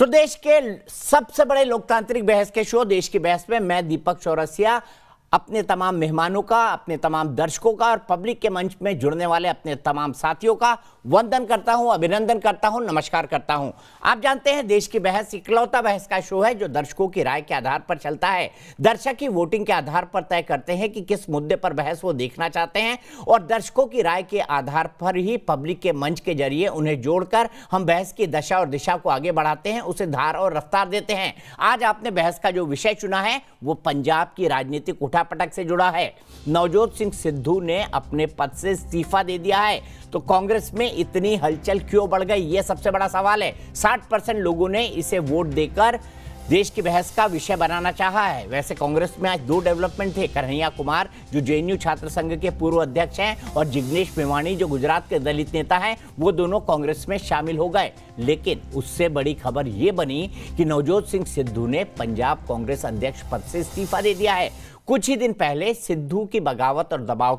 देश के सबसे बड़े लोकतांत्रिक बहस के शो देश की बहस में मैं दीपक चौरसिया अपने तमाम मेहमानों का, अपने तमाम दर्शकों का और पब्लिक के मंच में जुड़ने वाले अपने तमाम साथियों का वंदन करता हूं, अभिनंदन करता हूं, नमस्कार करता हूं। आप जानते हैं देश की बहस इकलौता बहस का शो है जो दर्शकों की राय के आधार पर चलता है। दर्शक की वोटिंग के आधार पर तय करते हैं कि किस मुद्दे पर बहस वो देखना चाहते हैं और दर्शकों की राय के आधार पर ही पब्लिक के मंच के जरिए उन्हें जोड़कर हम बहस की दशा और दिशा को आगे बढ़ाते हैं, उसे धार और रफ्तार देते हैं। आज आपने बहस का जो विषय चुना है वो पंजाब की राजनीतिक उठापटक से जुड़ा है। नवजोत सिंह सिद्धू ने अपने पद से इस्तीफा दे दिया है, तो कांग्रेस में इतनी हलचल क्यों बढ़ गई, यह सबसे बड़ा सवाल है। 60% लोगों ने इसे वोट देकर देश की बहस का विषय बनाना चाहा है। वैसे कांग्रेस में आज दो डेवलपमेंट थे। कन्हैया कुमार जो जेएनयू छात्र संघ के पूर्व अध्यक्ष हैं और जिग्नेश मेवाणी जो गुजरात के दलित नेता हैं, वो दोनों कांग्रेस में शामिल हो गए। लेकिन उससे बड़ी खबर ये बनी कि नवजोत सिंह सिद्धू ने पंजाब कांग्रेस अध्यक्ष पद से इस्तीफा दे दिया है। कुछ ही दिन पहले सिद्धू की बगावत और दबाव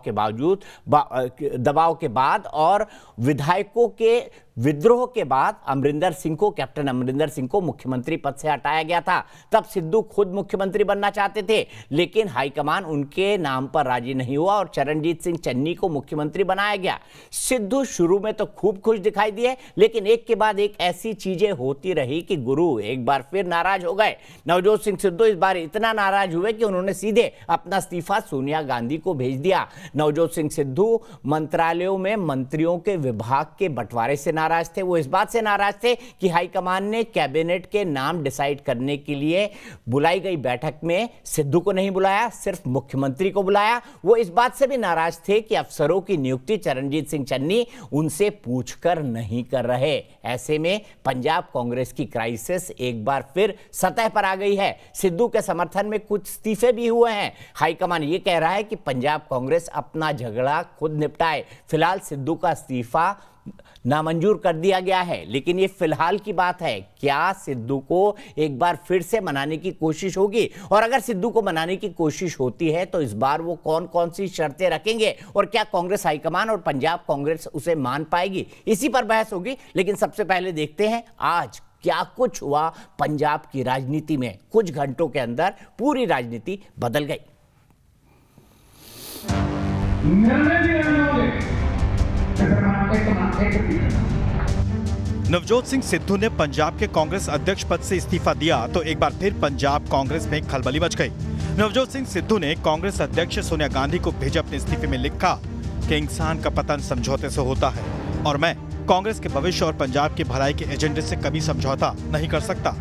के बाद और विधायकों के विद्रोह के बाद कैप्टन अमरिंदर सिंह को मुख्यमंत्री पद से हटाया गया था। तब सिद्धू खुद मुख्यमंत्री बनना चाहते थे, लेकिन हाईकमान उनके नाम पर राजी नहीं हुआ और चरणजीत सिंह चन्नी को मुख्यमंत्री बनाया गया। सिद्धू शुरू में तो खूब खुश दिखाई दिए, लेकिन एक के बाद एक ऐसी चीजें होती रही कि गुरु एक बार फिर नाराज हो गए। नवजोत सिंह सिद्धू इस बार इतना नाराज हुए कि उन्होंने सीधे अपना इस्तीफा सोनिया गांधी को भेज दिया। नवजोत सिंह सिद्धू मंत्रालयों में मंत्रियों के विभाग के बंटवारे से नाराज थे। वो इस बात से नाराज थे कि हाईकमान ने कैबिनेट के नाम डिसाइड करने के लिए बुलाई गई बैठक में सिद्धू को नहीं बुलाया, सिर्फ मुख्यमंत्री को बुलाया। वो इस बात से भी नाराज थे कि अफसरों की नियुक्ति चरणजीत सिंह चन्नी उनसे पूछकर नहीं कर रहे। ऐसे में पंजाब कांग्रेस की क्राइसिस एक बार फिर सतह पर आ गई है। सिद्धू के समर्थन में कुछ इस्तीफे भी हुए हैं। हाईकमान ये कह रहा है कि पंजाब कांग्रेस अपना झगड़ा खुद निपटाए। फिलहाल सिद्धू का इस्तीफा नामंजूर कर दिया गया है, लेकिन ये फिलहाल की बात है। क्या सिद्धू को एक बार फिर से मनाने की कोशिश होगी? और अगर सिद्धू को मनाने की कोशिश होती है तो इस बार वो कौन कौन सी शर्तें रखेंगे और क्या कांग्रेस हाईकमान और पंजाब कांग्रेस उसे मान पाएगी? इसी पर बहस होगी। लेकिन सबसे पहले देखते हैं आज क्या कुछ हुआ पंजाब की राजनीति में। कुछ घंटों के अंदर पूरी राजनीति बदल गई। नवजोत सिंह सिद्धू ने पंजाब के कांग्रेस अध्यक्ष पद से इस्तीफा दिया तो एक बार फिर पंजाब कांग्रेस में खलबली मच गई। नवजोत सिंह सिद्धू ने कांग्रेस अध्यक्ष सोनिया गांधी को भेजे अपने इस्तीफे में लिखा कि इंसान का पतन समझौते से होता है और मैं कांग्रेस के भविष्य और पंजाब की भलाई के एजेंडे से कभी समझौता नहीं कर सकता।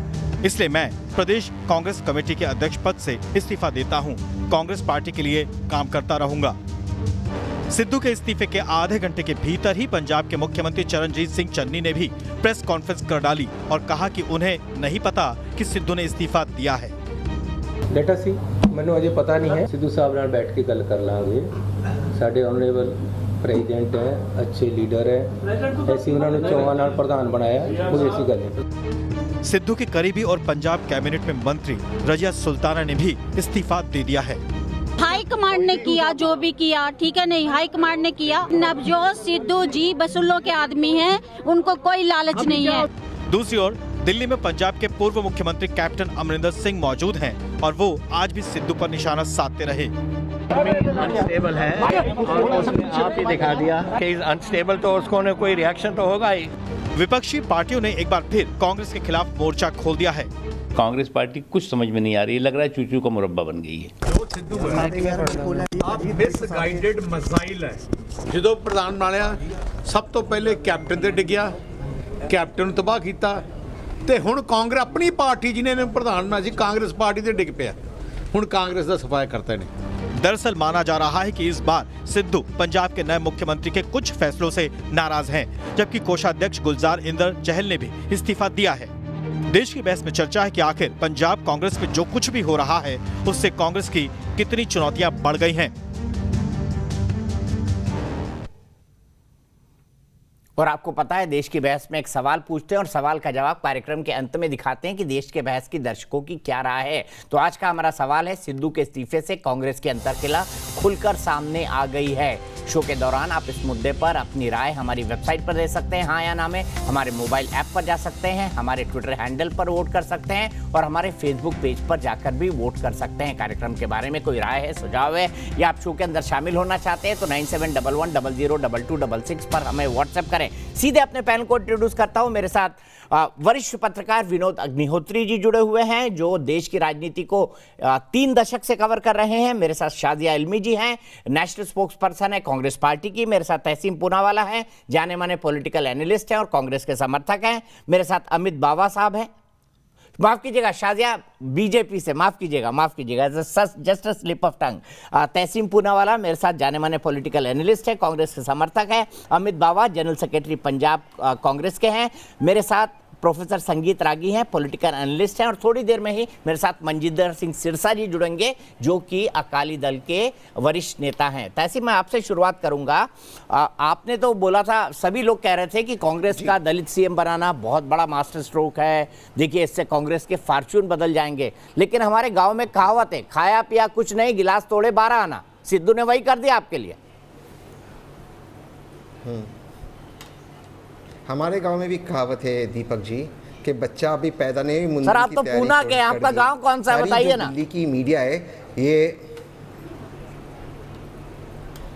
इसलिए मैं प्रदेश कांग्रेस कमेटी के अध्यक्ष पद से इस्तीफा देता हूं। कांग्रेस पार्टी के लिए काम करता रहूंगा। सिद्धू के इस्तीफे के आधे घंटे के भीतर ही पंजाब के मुख्यमंत्री चरणजीत सिंह चन्नी ने भी प्रेस कॉन्फ्रेंस कर डाली और कहा कि उन्हें नहीं पता कि सिद्धू ने इस्तीफा दिया है। लेट अस सी, मैंने अजे पता नहीं है। सिद्धू साहब नाल बैठ के गल कर लांगे। साडे ऑनरेबल प्रेसिडेंट है, अच्छे लीडर है, ऐसी उन्होंने चौहान नाल प्रधान बनाया, कोई ऐसी गल नहीं। सिद्धू के करीबी और पंजाब कैबिनेट में मंत्री रजिया सुल्ताना ने भी इस्तीफा दे दिया है। हाई कमांड ने किया जो भी किया, ठीक है, नहीं हाई कमांड ने किया। नवजोत सिद्धू जी वसूलों के आदमी हैं, उनको कोई लालच नहीं है। दूसरी ओर दिल्ली में पंजाब के पूर्व मुख्यमंत्री कैप्टन अमरिंदर सिंह मौजूद हैं और वो आज भी सिद्धू पर निशाना साधते रहे। अनस्टेबल है और उसने आप ही दिखा दिया कि अनस्टेबल, तो उसको ने कोई रिएक्शन तो होगा ही। विपक्षी पार्टियों ने एक बार फिर कांग्रेस के खिलाफ मोर्चा खोल दिया है। कांग्रेस पार्टी कुछ समझ में नहीं आ रही, लग रहा है चूचू का मुरब्बा बन गई है। आप मिसगाइडेड मसाइल है। ਜਦੋਂ ਪ੍ਰਧਾਨ ਬਣਾਇਆ ਸਭ ਤੋਂ ਪਹਿਲੇ ਕੈਪਟਨ ਤੇ ਡਿੱਗਿਆ, ਕੈਪਟਨ ਨੂੰ ਤਬਾਹ ਕੀਤਾ ਤੇ ਹੁਣ ਕਾਂਗਰਸ ਆਪਣੀ ਪਾਰਟੀ ਜਿਹਨੇ ਇਹਨੂੰ ਪ੍ਰਧਾਨ ਬਣਾਇਆ ਸੀ ਕਾਂਗਰਸ ਪਾਰਟੀ ਤੇ ਡਿੱਗ ਪਿਆ। ਹੁਣ ਕਾਂਗਰਸ ਦਾ ਸਫਾਇਆ ਕਰਤਾ ਨੇ। दरअसल माना जा रहा है कि इस बार सिद्धू पंजाब के नए मुख्यमंत्री के कुछ फैसलों से नाराज हैं, जबकि कोषाध्यक्ष गुलजार इंदर चहल ने भी इस्तीफा दिया है। देश की बहस में चर्चा है कि आखिर पंजाब कांग्रेस में जो कुछ भी हो रहा है उससे कांग्रेस की कितनी चुनौतियां बढ़ गई हैं। और आपको पता है देश की बहस में एक सवाल पूछते हैं और सवाल का जवाब कार्यक्रम के अंत में दिखाते हैं कि देश के बहस की दर्शकों की क्या राय है। तो आज का हमारा सवाल है, सिद्धू के इस्तीफे से कांग्रेस की अंतर्कलह खुलकर सामने आ गई है। शो के दौरान आप इस मुद्दे पर अपनी राय हमारी वेबसाइट पर दे सकते हैं, हाँ या ना में, हमारे मोबाइल ऐप पर जा सकते हैं, हमारे ट्विटर हैंडल पर वोट कर सकते हैं और हमारे फेसबुक पेज पर जाकर भी वोट कर सकते हैं। कार्यक्रम के बारे में कोई राय है, सुझाव है या आप शो के अंदर शामिल होना चाहते हैं तो 9711002266 पर हमें व्हाट्सएप करें। सीधे अपने पैनल को इंट्रोड्यूस करता हूं। मेरे साथ वरिष्ठ पत्रकार विनोद अग्निहोत्री जी जुड़े हुए हैं जो देश की राजनीति को 3 दशक से कवर कर रहे हैं। मेरे साथ शाजिया इल्मी जी हैं, नेशनल स्पोक्स पर्सन है कांग्रेस पार्टी की। मेरे साथ तहसीन पूनावाला है, जाने माने पॉलिटिकल एनालिस्ट हैं और कांग्रेस के समर्थक हैं। मेरे साथ अमित बावा साहब हैं, माफ कीजिएगा शाजिया बीजेपी से, माफ कीजिएगा just a slip of tongue. Tehseen Poonawalla मेरे साथ जाने माने पॉलिटिकल एनालिस्ट है, कांग्रेस के समर्थक है। अमित बावा जनरल सेक्रेटरी पंजाब कांग्रेस के हैं। मेरे साथ प्रोफेसर संगीत रागी हैं, पॉलिटिकल एनालिस्ट हैं और थोड़ी देर में ही मेरे साथ मनजिंदर सिंह सिरसा जी जुड़ेंगे जो कि अकाली दल के वरिष्ठ नेता हैं। तहसीन, मैं आपसे शुरुआत करूंगा। आपने तो बोला था, सभी लोग कह रहे थे कि कांग्रेस का दलित सीएम बनाना बहुत बड़ा मास्टर स्ट्रोक है, देखिए इससे कांग्रेस के फॉर्च्यून बदल जाएंगे। लेकिन हमारे गाँव में कहावत है, खाया पिया कुछ नहीं, गिलास तोड़े 12 आना। सिद्धू ने वही कर दिया आपके लिए। हमारे गांव में भी कहावत है दीपक जी कि बच्चा अभी पैदा नहीं हुई। सर आप तो पूना के, आपका गांव कौन सा है बताइए ना। दिल्ली की मीडिया है, ये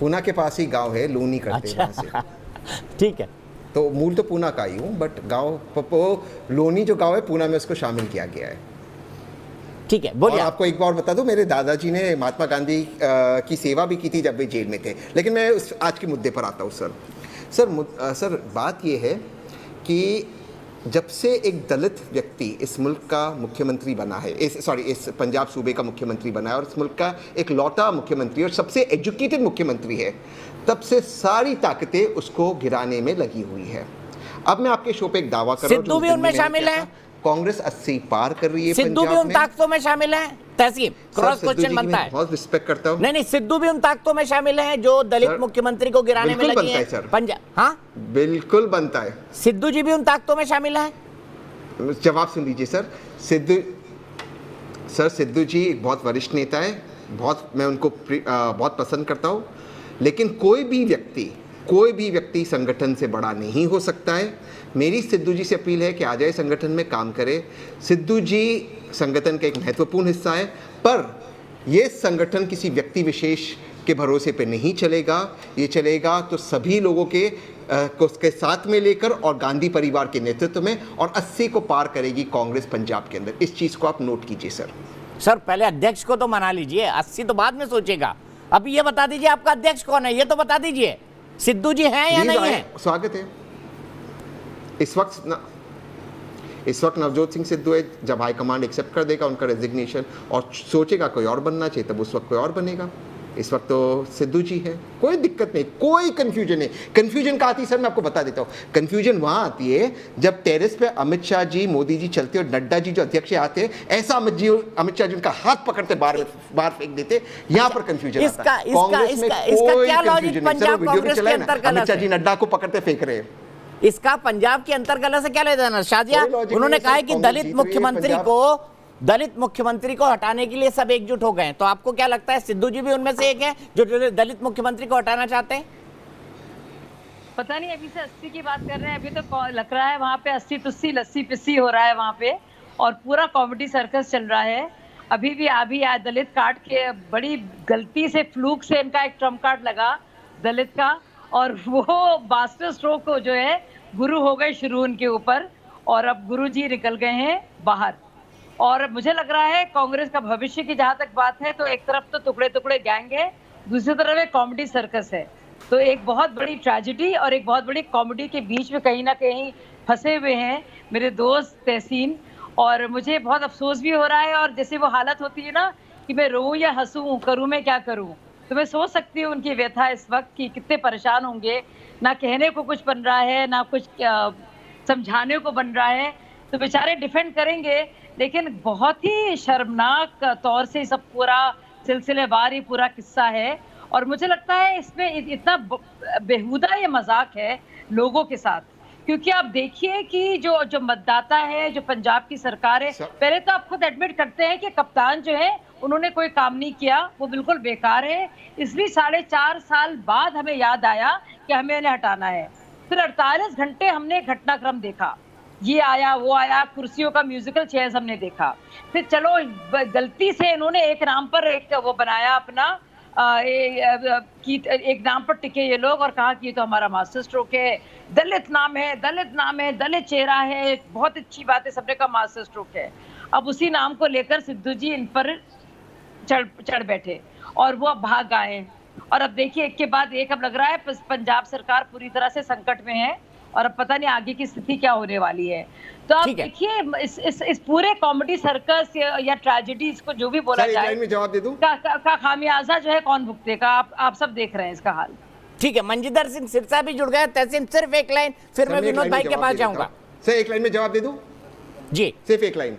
पूना के पास ही गांव है, लूनी करते हैं वहाँ से। ठीक है, तो मूल तो पूना का ही हूँ, बट गांव लोनी जो गांव है पूना में उसको शामिल किया गया है। ठीक है, बोलिए। और आपको एक बार बता दूं, मेरे दादाजी ने महात्मा गांधी की सेवा भी की थी जब वे जेल में थे। लेकिन मैं आज के मुद्दे पर आता हूँ सर, बात ये है कि जब से एक दलित व्यक्ति इस मुल्क का मुख्यमंत्री बना है, इस पंजाब सूबे का मुख्यमंत्री बना है और इस मुल्क का एक लौटा मुख्यमंत्री और सबसे एजुकेटेड मुख्यमंत्री है, तब से सारी ताकतें उसको गिराने में लगी हुई है। अब मैं आपके शो पे एक दावा कर रहा हूं, सिद्धू भी उनमें शामिल है। कांग्रेस 80 पार कर रही है, सिद्धू भी उन ताकतों में शामिल है। तहसीन, क्रॉस क्वेश्चन बनता है। बहुत रिस्पेक्ट करता हूं। नहीं, सिद्धू भी उन ताकतों में शामिल हैं जो दलित मुख्यमंत्री को गिराने में लगी है पंजाब। हाँ, बिल्कुल बनता है। सिद्धू जी भी उन ताकतों में शामिल हैं। जवाब सुन लीजिए सर। सिद्धू जी एक बहुत वरिष्ठ नेता है, मैं उनको बहुत पसंद करता हूँ। लेकिन कोई भी व्यक्ति संगठन से बड़ा नहीं हो सकता है। मेरी सिद्धू जी से अपील है कि आ जाए संगठन में काम करे। सिद्धू जी संगठन का एक महत्वपूर्ण हिस्सा है, पर यह संगठन किसी व्यक्ति विशेष के भरोसे पे नहीं चलेगा। ये चलेगा तो सभी लोगों के उसके साथ में लेकर और गांधी परिवार के नेतृत्व में, और 80 को पार करेगी कांग्रेस पंजाब के अंदर। इस चीज को आप नोट कीजिए सर। पहले अध्यक्ष को तो मना लीजिए, 80 तो बाद में सोचेगा। अब ये बता दीजिए आपका अध्यक्ष कौन है, ये तो बता दीजिए। सिद्धू जी हैं या नहीं है? स्वागत है। इस वक्त नवजोत सिंह सिद्धू है। जब हाईकमांड एक्सेप्ट कर देगा उनका रेजिग्नेशन और सोचेगा कोई और बनना चाहिए, तब उस वक्त कोई और बनेगा। इस वक्त तो सिद्धू जी है, कोई दिक्कत नहीं, कोई कंफ्यूजन नहीं। कंफ्यूजन कहाँ आती है सर, मैं आपको बता देता हूँ। कंफ्यूजन वहाँ आती है जब टेरेस पे अमित शाह जी, मोदी जी चलते और नड्डा जी जो अध्यक्ष आते हैं, ऐसा अमित शाह जी उनका हाथ पकड़ते बाहर फेंक देते, यहाँ पर कंफ्यूजन आता है। कांग्रेस में कोई कंफ्यूजन नहीं सर। वीडियो भी चला है ना, अमित शाह जी नड्डा को पकड़ते फेंक रहे हैं। इसका पंजाब की अंतर्कलह से क्या ले जाना? शाजिया, उन्होंने कहा है कि दलित मुख्यमंत्री को हटाने के लिए सब एकजुट हो गए। तो आपको क्या लगता है सिद्धू जी भी उनमें से एक है जो दलित मुख्यमंत्री को हटाना चाहते हैं? पता नहीं, अभी से 80 की बात कर रहे हैं। अभी तो लग रहा है वहाँ पे 80 तुस्सी लस्सी पिस्सी हो रहा है वहाँ पे, और पूरा कॉमेडी सर्कस चल रहा है। अभी दलित कार्ड के बड़ी गलती से, फ्लूक से इनका एक ट्रम्प कार्ड लगा दलित का, और वो मास्टर स्ट्रोक जो है गुरु हो गए शुरू उनके ऊपर, और अब गुरु जी निकल गए हैं बाहर। और मुझे लग रहा है कांग्रेस का भविष्य की जहाँ तक बात है, तो एक तरफ तो टुकड़े टुकड़े गैंग है, दूसरी तरफ एक कॉमेडी सर्कस है। तो एक बहुत बड़ी ट्रेजेडी और एक बहुत बड़ी कॉमेडी के बीच में कहीं ना कहीं फंसे हुए हैं मेरे दोस्त तहसीन। और मुझे बहुत अफसोस भी हो रहा है, और जैसे वो हालत होती है ना कि मैं रोऊं या हंसूं, करूं मैं क्या करूं, तो मैं सोच सकती हूँ उनकी व्यथा इस वक्त कि कितने परेशान होंगे। ना कहने को कुछ बन रहा है, ना कुछ समझाने को बन रहा है। तो बेचारे डिफेंड करेंगे, लेकिन बहुत ही शर्मनाक तौर से सब पूरा सिलसिलेवार ही पूरा किस्सा है। और मुझे लगता है इसमें इतना बेहुदा ये मजाक है लोगों के साथ, क्योंकि आप देखिए कि जो मतदाता है, जो पंजाब की सरकार है, पहले तो आप खुद एडमिट करते हैं कि कप्तान जो है उन्होंने कोई काम नहीं किया, वो बिल्कुल बेकार है। इसलिए 4.5 साल बाद हमें याद आया कि हमें इन्हें हटाना है। फिर 48 घंटे हमने घटनाक्रम देखा, ये आया वो आया, कुर्सियों का म्यूजिकल चेयर्स हमने देखा। फिर चलो गलती से इन्होंने एक नाम पर एक वो बनाया अपना एक नाम पर टिके ये लोग और कहा कि ये तो हमारा मास्टर स्ट्रोक है, दलित नाम है, दलित नाम है, दलित चेहरा है, बहुत अच्छी बात है, सबने कहा मास्टर स्ट्रोक है। अब उसी नाम को लेकर सिद्धू जी इन पर चढ़ बैठे और वो अब भाग आए। और अब देखिए एक के बाद एक अब लग रहा है पंजाब सरकार पूरी तरह से संकट में है और अब पता नहीं आगे की स्थिति क्या होने वाली है। तो आप देखिए इस पूरे कॉमेडी सर्कस या ट्रेजेडी, इसको जो भी बोला जाए, में जवाब दे दूं का खामियाजा जो है कौन भुगतेगा, आप सब देख रहे हैं इसका हाल। ठीक है, मंजिंदर सिंह सिरसा भी जुड़ गए। तहसीन, सिर्फ एक लाइन, फिर मैं विनोद भाई के पास जाऊंगा। सर एक लाइन में जवाब दे दूं जी, सिर्फ एक लाइन।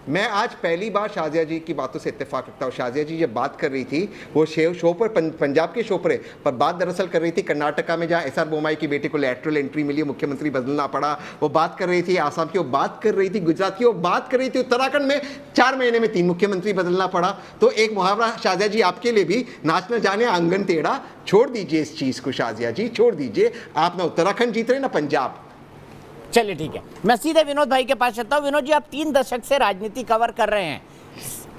मैं आज पहली बार शाजिया जी की बातों से इत्तेफाक रखता हूँ। शाजिया जी जब बात कर रही थी वो शो पर पंजाब के शो पर बात दरअसल कर रही थी कर्नाटका में, जहाँ एसआर बोमाई की बेटे को लैटरल एंट्री मिली, मुख्यमंत्री बदलना पड़ा। वो बात कर रही थी आसाम की, वो बात कर रही थी गुजरात की, वो बात कर रही थी उत्तराखंड में 4 महीने में 3 मुख्यमंत्री बदलना पड़ा। तो एक मुहावरा शाजिया जी आपके लिए भी, नाच न जाने आंगन टेढ़ा, छोड़ दीजिए इस चीज़ को शाजिया जी, छोड़ दीजिए। आप ना उत्तराखंड जीत रहे ना पंजाब। चलिए ठीक है, मैं सीधे विनोद भाई के पास चलता हूँ। विनोद जी, आप 3 दशक से राजनीति कवर कर रहे हैं।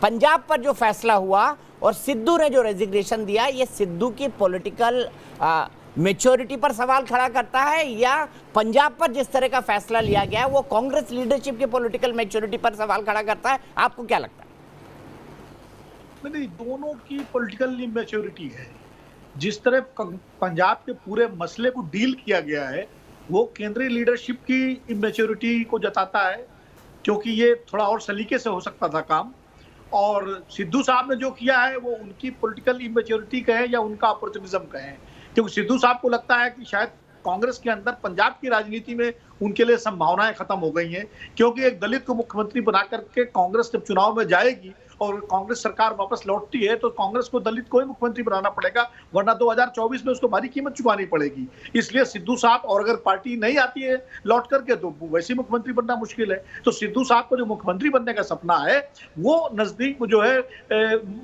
पंजाब पर जो फैसला हुआ और सिद्धू ने जो रेजिग्नेशन दिया, ये सिद्धू की पॉलिटिकल मैच्योरिटी पर सवाल खड़ा करता है या पंजाब पर जिस तरह का फैसला लिया गया है वो कांग्रेस लीडरशिप की पॉलिटिकल मैच्योरिटी पर सवाल खड़ा करता है? आपको क्या लगता है? नहीं, दोनों की पॉलिटिकल मैच्योरिटी है। जिस तरह पंजाब के पूरे मसले को डील किया गया है वो केंद्रीय लीडरशिप की इमेच्योरिटी को जताता है, क्योंकि ये थोड़ा और सलीके से हो सकता था काम। और सिद्धू साहब ने जो किया है वो उनकी पॉलिटिकल इमेच्योरिटी कहें या उनका अपॉर्चुनिज्म कहें, क्योंकि सिद्धू साहब को लगता है कि शायद कांग्रेस के अंदर पंजाब की राजनीति में उनके लिए संभावनाएं खत्म हो गई हैं, क्योंकि एक दलित को मुख्यमंत्री बना करके कांग्रेस जब चुनाव में जाएगी और कांग्रेस सरकार वापस लौटती है तो कांग्रेस को दलित को ही मुख्यमंत्री बनाना पड़ेगा, वरना 2024 में उसको भारी कीमत चुकानी पड़ेगी। इसलिए सिद्धू साहब, और अगर पार्टी नहीं आती है लौट करके तो वैसे मुख्यमंत्री बनना मुश्किल है। तो सिद्धू साहब को जो मुख्यमंत्री बनने का सपना है वो नजदीक जो है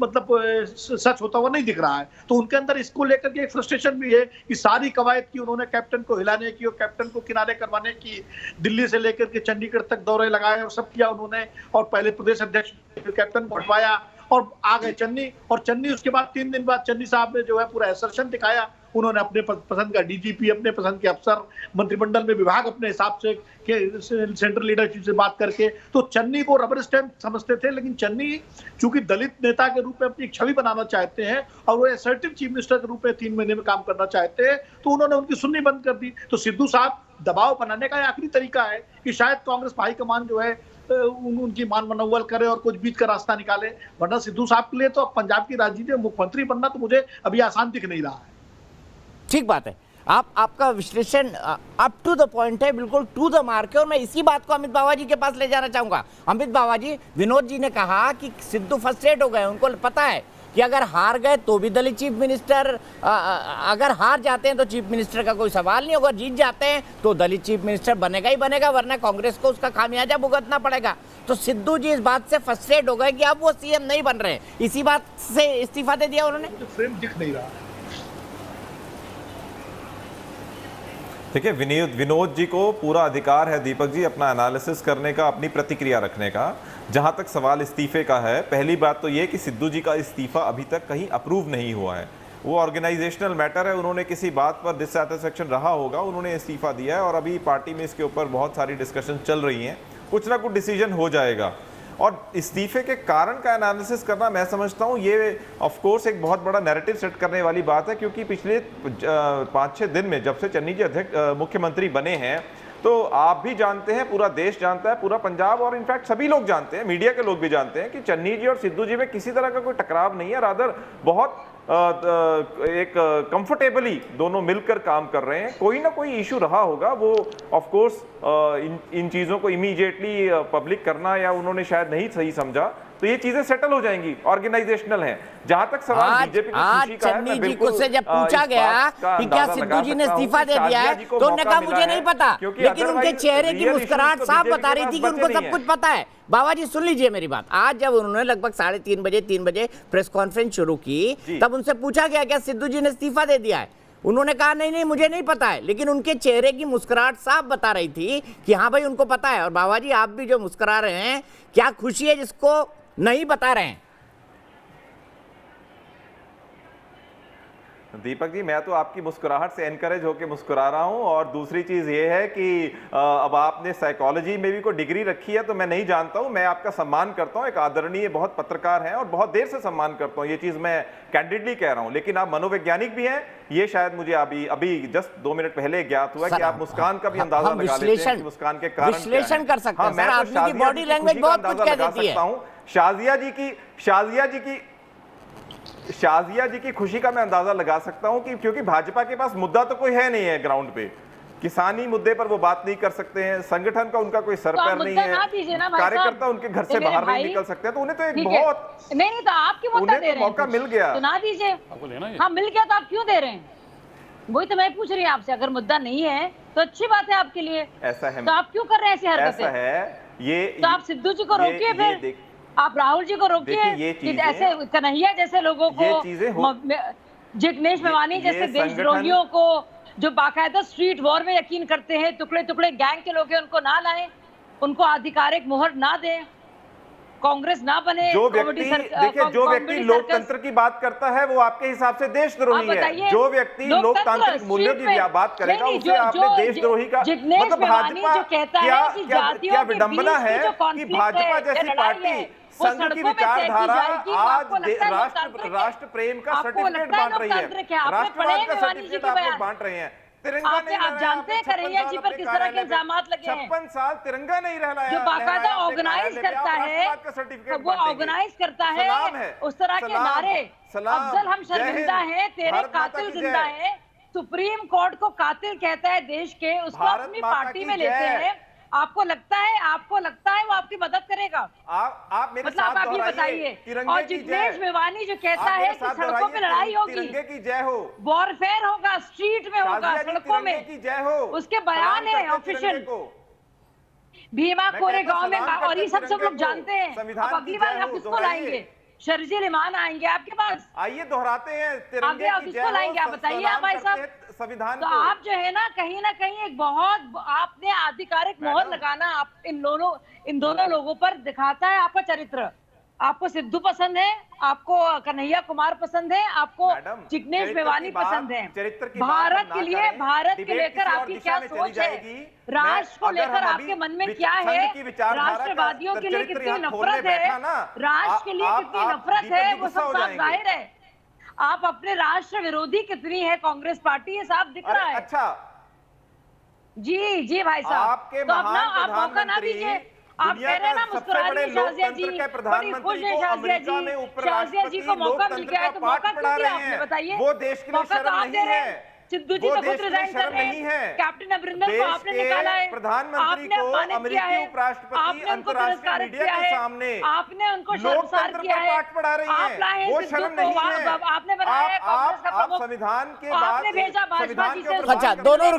मतलब सच होता हुआ नहीं दिख रहा है। तो उनके अंदर इसको लेकर के एक फ्रस्ट्रेशन भी है कि सारी कवायद की उन्होंने कैप्टन को हिलाने की और कैप्टन को किनारे करवाने की, दिल्ली से लेकर के चंडीगढ़ तक दौरे लगाए और सब किया उन्होंने, और पहले प्रदेश अध्यक्ष कैप्टन को हटवाया और आ गए चन्नी, और चन्नी उसके बाद 3 दिन बाद चन्नी साहब ने जो है पूरा असर्शन दिखाया। उन्होंने अपने पसंद का डीजीपी, अपने पसंद के अफसर, मंत्रिमंडल में विभाग अपने हिसाब से सेंट्रल लीडरशिप से बात करके, तो चन्नी को रबर स्टैंप समझते थे। लेकिन चन्नी चूंकि दलित नेता के रूप में अपनी एक छवि बनाना चाहते हैं और वो असर्टिव चीफ मिनिस्टर के रूप में 3 महीने में काम करना चाहते हैं, तो उन्होंने उनकी सुननी बंद कर दी। तो सिद्धू साहब दबाव बनाने का आखिरी तरीका है कि शायद कांग्रेस हाईकमान जो है उनकी मान मनोवल करे और कुछ बीच का रास्ता निकाले, वरना सिद्धू साहब के लिए तो पंजाब की राजनीति में मुख्यमंत्री बनना तो मुझे अभी आसान दिख नहीं रहा है। ठीक बात है, आपका विश्लेषण अप टू द पॉइंट है, बिल्कुल टू द मार्क है। और मैं इसी बात को अमित बावा जी के पास ले जाना चाहूंगा। अमित बावा जी, विनोद जी ने कहा कि सिद्धू फ्रस्ट्रेट हो गए, उनको पता है कि अगर हार गए तो भी दलित चीफ मिनिस्टर, अगर हार जाते हैं तो चीफ मिनिस्टर का कोई सवाल नहीं, अगर जीत जाते हैं तो दलित चीफ मिनिस्टर बनेगा ही बनेगा, वरना कांग्रेस को उसका खामियाजा भुगतना पड़ेगा। तो सिद्धू जी इस बात से फ्रस्ट्रेट हो गए कि अब वो सीएम नहीं बन रहे, इसी बात से इस्तीफा दे दिया उन्होंने। फ्रेम दिख नहीं रहा। देखिए, विनोद जी को पूरा अधिकार है दीपक जी अपना एनालिसिस करने का, अपनी प्रतिक्रिया रखने का। जहां तक सवाल इस्तीफे का है, पहली बात तो ये कि सिद्धू जी का इस्तीफा अभी तक कहीं अप्रूव नहीं हुआ है, वो ऑर्गेनाइजेशनल मैटर है। उन्होंने किसी बात पर डिससैटिस्फैक्शन रहा होगा, उन्होंने इस्तीफा दिया है और अभी पार्टी में इसके ऊपर बहुत सारी डिस्कशन चल रही हैं, कुछ ना कुछ डिसीजन हो जाएगा। और इस्तीफे के कारण का एनालिसिस करना मैं समझता हूँ ये ऑफ कोर्स एक बहुत बड़ा नैरेटिव सेट करने वाली बात है, क्योंकि पिछले 5-6 दिन में जब से चन्नी जी मुख्यमंत्री बने हैं तो आप भी जानते हैं, पूरा देश जानता है, पूरा पंजाब और इनफैक्ट सभी लोग जानते हैं, मीडिया के लोग भी जानते हैं कि चन्नी जी और सिद्धू जी में किसी तरह का कोई टकराव नहीं है, रादर बहुत एक कंफर्टेबली दोनों मिलकर काम कर रहे हैं। कोई ना कोई इशू रहा होगा, वो ऑफ कोर्स इन चीज़ों को इमीडिएटली पब्लिक करना या उन्होंने शायद नहीं सही समझा, तो ये चीजें सेटल हो जाएंगी, ऑर्गेनाइजेशनल हैं। जहां तक सवाल बीजेपी की खुशी का है, चन्नी मैं जी बिल्कुल को से जब पूछा गया कि क्या सिद्धू जी ने इस्तीफा दे दिया है, तो उन्होंने कहा मुझे नहीं पता, लेकिन उनके चेहरे की मुस्कुराहट साफ बता रही थी कि उनको सब कुछ पता है। बाबा जी सुन लीजिए मेरी बात, आज जब उन्होंने लगभग 3:30 बजे प्रेस कॉन्फ्रेंस शुरू की, तब उनसे पूछा गया क्या सिद्धू जी ने इस्तीफा दे दिया है, उन्होंने कहा नहीं मुझे नहीं पता है, लेकिन उनके चेहरे की मुस्कुराहट साफ बता रही थी कि हाँ भाई उनको पता है। और बाबा जी आप भी जो मुस्कुरा रहे हैं, क्या खुशी है जिसको नहीं बता रहे हैं? दीपक जी, मैं तो आपकी मुस्कुराहट से एनकरेज होकर मुस्कुरा रहा हूं। और दूसरी चीज ये है कि अब आपने साइकोलॉजी में भी कोई डिग्री रखी है तो मैं नहीं जानता हूं। मैं आपका सम्मान करता हूं, एक आदरणीय बहुत पत्रकार हैं और बहुत देर से सम्मान करता हूं, ये चीज मैं कैंडिडली कह रहा हूं। लेकिन आप मनोवैज्ञानिक भी हैं, ये शायद मुझे अभी जस्ट 2 मिनट पहले ज्ञात हुआ कि आप मुस्कान का भी अंदाजा लगा लेते हैं कि मुस्कान के कारण विश्लेषण कर सकते हैं। मैं आदमी की बॉडी लैंग्वेज बहुत कुछ कह देती है। शाजिया जी की खुशी का मैं अंदाजा लगा सकता हूं कि क्योंकि भाजपा के पास मुद्दा तो कोई है नहीं है ग्राउंड पे, किसानी मुद्दे पर वो बात नहीं कर सकते हैं, संगठन का उनका कोई सर पैर नहीं है, कार्यकर्ता उनके घर से बाहर नहीं निकल सकते, तो उन्हें तो एक बहुत नहीं तो आपकी मुद्दा दे रहे हैं, मौका मिल गया, सुना दीजिए। हाँ मिल गया तो आप क्यों दे रहे हैं? वही तो मैं पूछ रही हूँ आपसे, अगर मुद्दा नहीं है तो अच्छी बात है आपके लिए। ऐसा है तो आप क्यों कर रहे हैं ऐसी हरकतें? ऐसा है ये, तो आप सिद्धू जी को रोकिए, फिर आप राहुल जी को रोकिए कि ऐसे कन्हैया जैसे लोगों को, जिग्नेश मेवानी जैसे देशद्रोहियों को जो बाकायदा स्ट्रीट वॉर में यकीन करते हैं, टुकड़े टुकड़े गैंग के लोग हैं, उनको ना लाएं, उनको आधिकारिक मोहर ना दें, कांग्रेस ना बने। जो व्यक्ति देखिए, जो व्यक्ति लोकतंत्र की बात करता है वो आपके हिसाब से देशद्रोही है। जो व्यक्ति लोकतांत्रिक मूल्यों की बात करेगा उसे आपने देशद्रोही का मतलब भाजपा क्या विडंबना है कि भाजपा जैसी पार्टी संघ की विचारधारा आज राष्ट्र प्रेम का सर्टिफिकेट बांट रही है, राष्ट्रवाद का सर्टिफिकेट आप लोग बांट रहे हैं। तिरंगा नहीं, आप जानते हैं कन्हैया जी पर किस तरह के इल्जामात लगे हैं? 56 साल तिरंगा नहीं रहना है, जो बाकायदा ऑर्गेनाइज करता है, वो ऑर्गेनाइज करता है उस तरह के नारे, अफजल हम शर्मिंदा हैं, तेरे कातिल जिंदा है, सुप्रीम कोर्ट को कातिल कहता है देश के, उसको अपनी पार्टी में लेते हैं। आपको लगता है वो आपकी मदद करेगा? आप मेरे मतलब आप ये बताइए। और जिग्नेश मेवानी जो कहता है कि सड़कों पे लड़ाई होगी, तिरंगे की जय हो, वॉरफेयर होगा, स्ट्रीट में होगा, सड़कों में की जय हो, उसके बयान है ऑफिशियल। भीमा कोरेगांव में, और ये सब लोग जानते हैं। अब अगली बार आप किसको लाएंगे? शर्जील इमान आएंगे आपके पास? आइए दोहराते हैं तिरंगे की जय हो, लाएंगे आप बताइए आप भाई साहब संविधान। तो आप जो है ना कहीं एक बहुत आपने आधिकारिक मोहर लगाना आप इन दोनों लोगों पर दिखाता है आपका चरित्र। आपको सिद्धू पसंद है, आपको कन्हैया कुमार पसंद है, आपको जिग्नेश मेवानी पसंद है। भारत के लिए, भारत के लेकर आपकी क्या सोच है, राष्ट्र को लेकर आपके मन में क्या है, राष्ट्रवादियों के लिए कितनी नफरत है, राष्ट्र के लिए कितनी नफरत है, वो सब साफ जाहिर है। आप अपने राष्ट्र विरोधी कितनी है कांग्रेस पार्टी, ये साफ दिख रहा है। अच्छा जी भाई साहब, तो अपना आप मौका ना दीजिए। आप कह रहे हैं ना मुस्कुरा रही है शाजिया जी, बड़ी खुश है शाजिया जी को मौका मिल गया है, तो मौका क्यों दिया आपने बताइए? वो देश के लिए शर्म नहीं है, सिद्धू जी तो खुद रिजाइन कर रहे हैं, कैप्टन अमरिंदर को आपने निकाला है, प्रधानमंत्री को अमेरिकी उपराष्ट्रपति अंतर्राष्ट्रीय मीडिया के सामने आपने उनको शर्मसार किया है, पाठ पढ़ा रही हैं, वो शर्म नहीं है। आपने बनाया कांग्रेस का प्रमुख, संविधान के आपने भेजा भाजपा जी से। अच्छा दोनों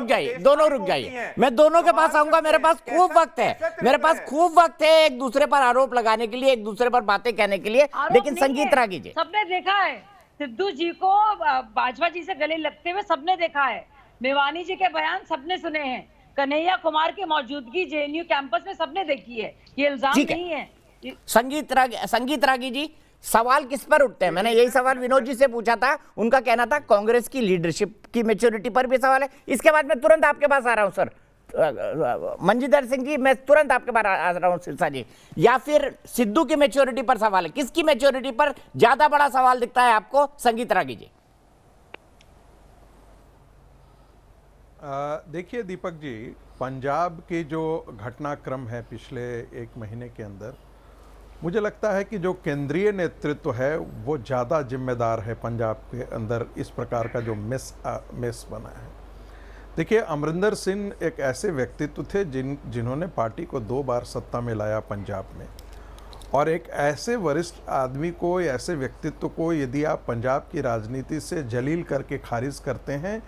रुक जाइए, मैं दोनों के पास आऊंगा, मेरे पास खूब वक्त है, मेरे पास खूब वक्त है एक दूसरे पर आरोप लगाने के लिए, एक दूसरे पर बातें कहने के लिए, लेकिन संगीत रा कीजिए। सबने देखा है सिद्धू जी को भाजपा जी से गले लगते हुए, सबने देखा है। मेवानी जी के बयान सबने सुने हैं, कन्हैया कुमार की मौजूदगी जेएनयू कैंपस में सबने देखी है, ये इल्जाम नहीं है। संगीत रागी जी, सवाल किस पर उठते हैं? मैंने यही सवाल विनोद जी से पूछा था, उनका कहना था कांग्रेस की लीडरशिप की मैच्योरिटी पर भी सवाल है। इसके बाद मैं तुरंत आपके पास आ रहा हूं सर, मंजीधर सिंह जी, मैं तुरंत आपके पास आ रहा हूं सिरसा जी। या फिर सिद्धू की मैच्योरिटी पर सवाल है, किसकी मैच्योरिटी पर ज्यादा बड़ा सवाल दिखता है आपको? संगीत रागी जी। देखिए दीपक जी, पंजाब के जो घटनाक्रम है पिछले 1 महीने के अंदर, मुझे लगता है कि जो केंद्रीय नेतृत्व है वो ज़्यादा जिम्मेदार है पंजाब के अंदर इस प्रकार का जो मेस बना है। देखिए, अमरिंदर सिंह एक ऐसे व्यक्तित्व थे जिन्होंने पार्टी को 2 बार सत्ता में लाया पंजाब में, और एक ऐसे वरिष्ठ आदमी को, ऐसे व्यक्तित्व को यदि आप पंजाब की राजनीति से जलील करके खारिज करते हैं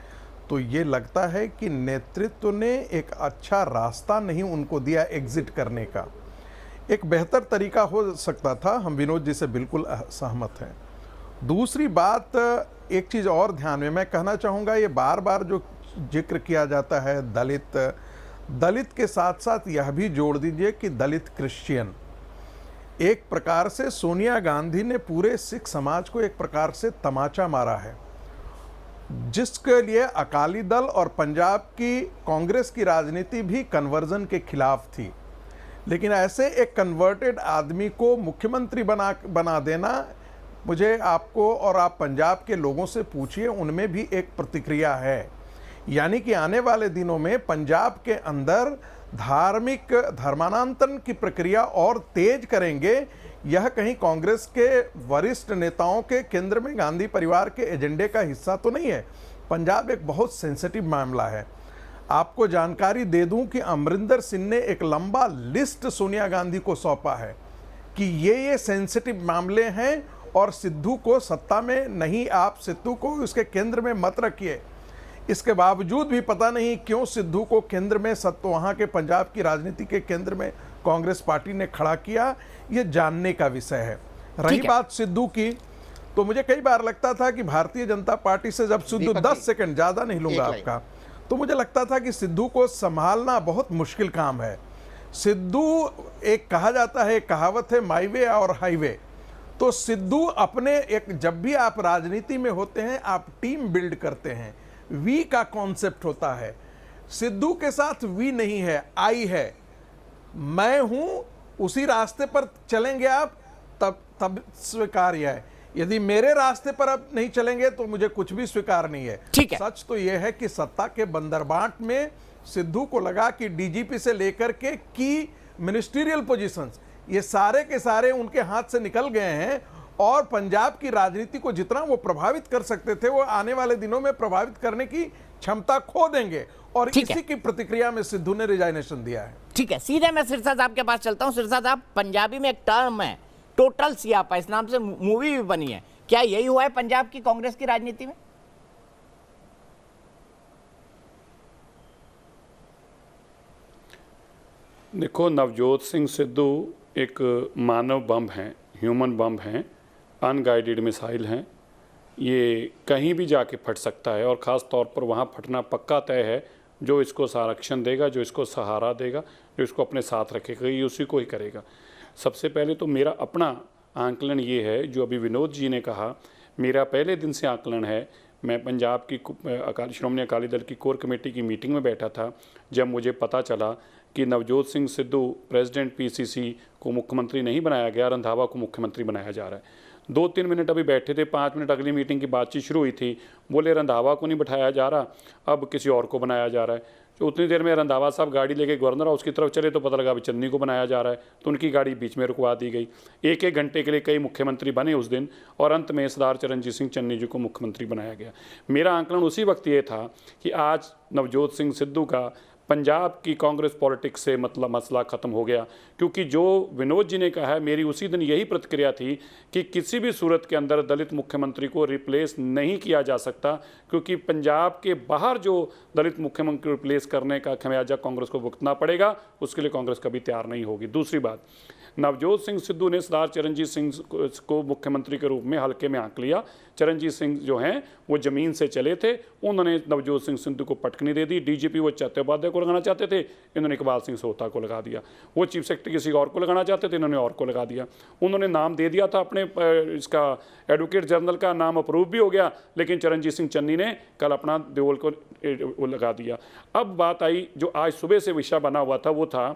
तो ये लगता है कि नेतृत्व ने एक अच्छा रास्ता नहीं उनको दिया एग्जिट करने का। एक बेहतर तरीका हो सकता था, हम विनोद जी से बिल्कुल सहमत हैं। दूसरी बात, एक चीज़ और ध्यान में मैं कहना चाहूँगा, ये बार बार जो जिक्र किया जाता है दलित के साथ साथ यह भी जोड़ दीजिए कि दलित क्रिश्चियन, एक प्रकार से सोनिया गांधी ने पूरे सिख समाज को एक प्रकार से तमाचा मारा है, जिसके लिए अकाली दल और पंजाब की कांग्रेस की राजनीति भी कन्वर्जन के खिलाफ थी। लेकिन ऐसे एक कन्वर्टेड आदमी को मुख्यमंत्री बना देना, मुझे आपको और आप पंजाब के लोगों से पूछिए, उनमें भी एक प्रतिक्रिया है। यानी कि आने वाले दिनों में पंजाब के अंदर धार्मिक धर्मांतरण की प्रक्रिया और तेज करेंगे। यह कहीं कांग्रेस के वरिष्ठ नेताओं के केंद्र में गांधी परिवार के एजेंडे का हिस्सा तो नहीं है। पंजाब एक बहुत सेंसिटिव मामला है। आपको जानकारी दे दूं कि अमरिंदर सिंह ने एक लंबा लिस्ट सोनिया गांधी को सौंपा है कि ये सेंसिटिव मामले हैं और सिद्धू को सत्ता में नहीं, आप सिद्धू को उसके केंद्र में मत रखिए। इसके बावजूद भी पता नहीं क्यों सिद्धू को केंद्र में वहाँ के पंजाब की राजनीति के केंद्र में कांग्रेस पार्टी ने खड़ा किया, ये जानने का विषय है। रही बात सिद्धू की, तो मुझे कई बार लगता था कि भारतीय जनता पार्टी से जब सिद्धू 10 सेकंड, ज़्यादा नहीं लूँगा आपका, तो मुझे लगता था कि सिद्धू को संभालना बहुत मुश्किल काम है। सिद्धू, एक कहा जाता है, कहावत है माई वे और हाईवे, तो सिद्धू अपने एक, जब भी आप राजनीति में होते हैं आप टीम बिल्ड करते हैं, वी का कॉन्सेप्ट होता है। सिद्धू के साथ वी नहीं है, आई है। मैं हूं, उसी रास्ते पर चलेंगे आप, तब स्वीकार्य है। यदि मेरे रास्ते पर अब नहीं चलेंगे तो मुझे कुछ भी स्वीकार नहीं है। ठीक है। सच तो यह है कि सत्ता के बंदरबाट में सिद्धू को लगा कि डीजीपी से लेकर के की मिनिस्ट्रियल पोजीशंस, ये सारे के सारे उनके हाथ से निकल गए हैं और पंजाब की राजनीति को जितना वो प्रभावित कर सकते थे वो आने वाले दिनों में प्रभावित करने की क्षमता खो देंगे। और इसी की प्रतिक्रिया में सिद्धू ने रिजाइनेशन दिया है। ठीक है, सीधे मैं सिरसा साहब के पास चलता हूं। सिरसा साहब, पंजाबी में एक टर्म है टोटल सियापा, इस नाम से मूवी भी बनी है, क्या यही हुआ है पंजाब की कांग्रेस की राजनीति में? देखो, नवजोत सिंह सिद्धू एक मानव बम हैं, ह्यूमन बम हैं, अनगाइडेड मिसाइल हैं। ये कहीं भी जाके फट सकता है और ख़ास तौर पर वहाँ फटना पक्का तय है। जो इसको संरक्षण देगा, जो इसको सहारा देगा, जो इसको अपने साथ रखेगा, ये उसी को ही करेगा। सबसे पहले तो मेरा अपना आंकलन ये है, जो अभी विनोद जी ने कहा, मेरा पहले दिन से आंकलन है। मैं पंजाब की श्रोमणी अकाली दल की कोर कमेटी की मीटिंग में बैठा था जब मुझे पता चला कि नवजोत सिंह सिद्धू प्रेसिडेंट पीसीसी को मुख्यमंत्री नहीं बनाया गया, रंधावा को मुख्यमंत्री बनाया जा रहा है। 2-3 मिनट अभी बैठे थे, 5 मिनट अगली मीटिंग की बातचीत शुरू हुई थी, बोले रंधावा को नहीं बैठाया जा रहा, अब किसी और को बनाया जा रहा है। तो उतनी देर में रंधावा साहब गाड़ी लेके गवर्नर हाउस की तरफ चले तो पता लगा अभी चन्नी को बनाया जा रहा है, तो उनकी गाड़ी बीच में रुकवा दी गई। 1-1 घंटे के लिए कई मुख्यमंत्री बने उस दिन और अंत में सरदार चरणजीत सिंह चन्नी जी को मुख्यमंत्री बनाया गया। मेरा आंकलन उसी वक्त ये था कि आज नवजोत सिंह सिद्धू का पंजाब की कांग्रेस पॉलिटिक्स से मतलब मसला ख़त्म हो गया, क्योंकि जो विनोद जी ने कहा है, मेरी उसी दिन यही प्रतिक्रिया थी कि किसी भी सूरत के अंदर दलित मुख्यमंत्री को रिप्लेस नहीं किया जा सकता, क्योंकि पंजाब के बाहर जो दलित मुख्यमंत्री रिप्लेस करने का खमियाजा कांग्रेस को भुगतना पड़ेगा, उसके लिए कांग्रेस कभी तैयार नहीं होगी। दूसरी बात, नवजोत सिंह सिद्धू ने सरदार चरणजीत सिंह को मुख्यमंत्री के रूप में हल्के में आंक लिया। चरणजीत सिंह जो हैं वो ज़मीन से चले थे, उन्होंने नवजोत सिंह सिद्धू को पटकनी दे दी। डीजीपी वो चट्टोपाध्याय को लगाना चाहते थे, इन्होंने इकबाल सिंह सोता को लगा दिया। वो चीफ सेक्रेटरी किसी और को लगाना चाहते थे, इन्होंने और को लगा दिया। उन्होंने नाम दे दिया था अपने इसका एडवोकेट जनरल का नाम अप्रूव भी हो गया, लेकिन चरणजीत सिंह चन्नी ने कल अपना देवल को लगा दिया। अब बात आई, जो आज सुबह से विषय बना हुआ था वो था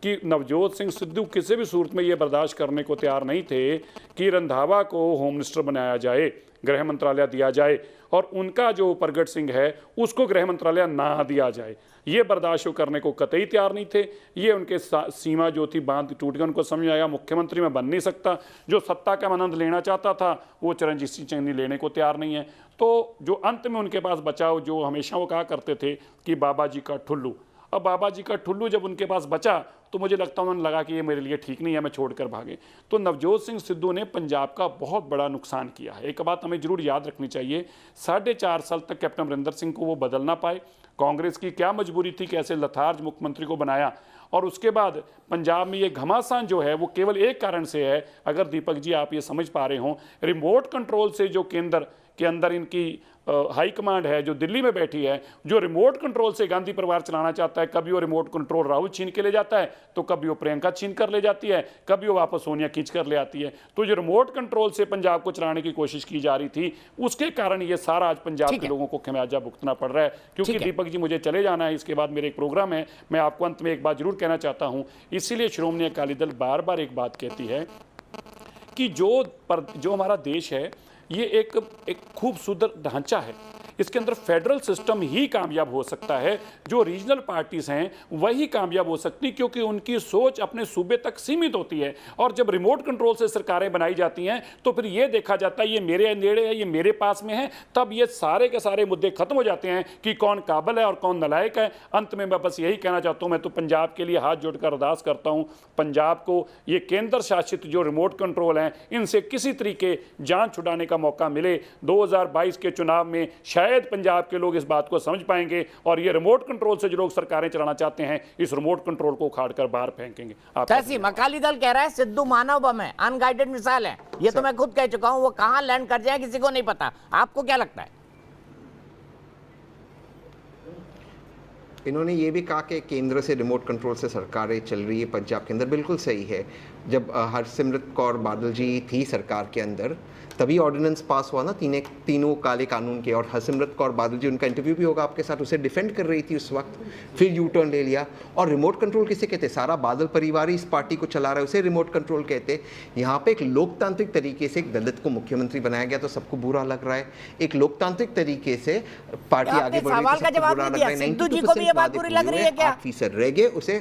कि नवजोत सिंह सिद्धू किसी भी सूरत में ये बर्दाश्त करने को तैयार नहीं थे कि रंधावा को होम मिनिस्टर बनाया जाए, गृह मंत्रालय दिया जाए, और उनका जो प्रगट सिंह है उसको गृह मंत्रालय ना दिया जाए। ये बर्दाश्त करने को कतई तैयार नहीं थे। ये उनके सीमा जो थी बांध टूट गया, उनको समझ आया मुख्यमंत्री में बन नहीं सकता। जो सत्ता का आनंद लेना चाहता था वो चरणजीत सिंह चन्नी लेने को तैयार नहीं है। तो जो अंत में उनके पास बचाव, जो हमेशा वो कहा करते थे कि बाबा जी का ठुल्लू, अब बाबा जी का ठुल्लू जब उनके पास बचा तो मुझे लगता है उन्हें लगा कि ये मेरे लिए ठीक नहीं है, मैं छोड़कर भागे। तो नवजोत सिंह सिद्धू ने पंजाब का बहुत बड़ा नुकसान किया है। एक बात हमें जरूर याद रखनी चाहिए, 4.5 साल तक कैप्टन अमरिंदर सिंह को वो बदल ना पाए। कांग्रेस की क्या मजबूरी थी कि ऐसे लथार्ज मुख्यमंत्री को बनाया, और उसके बाद पंजाब में ये घमासान जो है वो केवल एक कारण से है, अगर दीपक जी आप ये समझ पा रहे हों, रिमोट कंट्रोल से जो केंद्र के अंदर इनकी हाई कमांड है जो दिल्ली में बैठी है, जो रिमोट कंट्रोल से गांधी परिवार चलाना चाहता है, कभी वो रिमोट कंट्रोल राहुल छीन के ले जाता है, तो कभी वो प्रियंका छीन कर ले जाती है, कभी वो वापस सोनिया खींच कर ले आती है। तो जो रिमोट कंट्रोल से पंजाब को चलाने की कोशिश की जा रही थी, उसके कारण ये सारा आज पंजाब के लोगों को खमियाजा भुगतना पड़ रहा है। क्योंकि दीपक जी मुझे चले जाना है, इसके बाद मेरे एक प्रोग्राम है, मैं आपको अंत में एक बात जरूर कहना चाहता हूँ। इसीलिए श्रोमणी अकाली दल बार बार एक बात कहती है कि जो हमारा देश है ये एक खूबसूरत ढांचा है, इसके अंदर फेडरल सिस्टम ही कामयाब हो सकता है। जो रीजनल पार्टीज हैं वही कामयाब हो सकती, क्योंकि उनकी सोच अपने सूबे तक सीमित होती है। और जब रिमोट कंट्रोल से सरकारें बनाई जाती हैं तो फिर ये देखा जाता है ये मेरे नेड़े है, ये मेरे पास में है, तब ये सारे के सारे मुद्दे खत्म हो जाते हैं कि कौन काबिल है और कौन नालायक है। अंत में मैं बस यही कहना चाहता हूँ, मैं तो पंजाब के लिए हाथ जोड़कर अरदास करता हूँ, पंजाब को ये केंद्र शासित जो रिमोट कंट्रोल हैं इनसे किसी तरीके जान छुड़ाने का मौका मिले। 2022 के चुनाव में शायद पंजाब के लोग इस बात को समझ पाएंगे और ये रिमोट कंट्रोल से जो लोग सरकारें चलाना चाहते हैं इस रिमोट कंट्रोल को उखाड़कर बाहर फेंकेंगे। तहसीन अकाली दल कह रहा है सिद्धू मानव बम है, अनगाइडेड मिसाइल है। ये तो मैं खुद कह चुका हूं, वो कहां लैंड कर जाए किसी को नहीं पता। आपको क्या लगता है? इन्होंने ये भी कहा कि केंद्र से रिमोट कंट्रोल से सरकारें चल रही है पंजाब के अंदर, बिल्कुल सही है। जब हरसिमरत कौर बादल जी थी सरकार के अंदर तभी ऑर्डिनेंस पास हुआ ना तीनों काले कानून के, और हरसिमरत कौर बादल जी, उनका इंटरव्यू भी होगा आपके साथ, उसे डिफेंड कर रही थी उस वक्त, फिर यू टर्न ले लिया। और रिमोट कंट्रोल किसे कहते? सारा बादल परिवार ही इस पार्टी को चला रहा है, उसे रिमोट कंट्रोल कहते। यहाँ पे एक लोकतांत्रिक तरीके से एक दलित को मुख्यमंत्री बनाया गया तो सबको बुरा लग रहा है, एक लोकतांत्रिक तरीके से पार्टी आगे बढ़ रही है तो सबको बुरा लग रहा है। 92% फीसद रह गए उसे।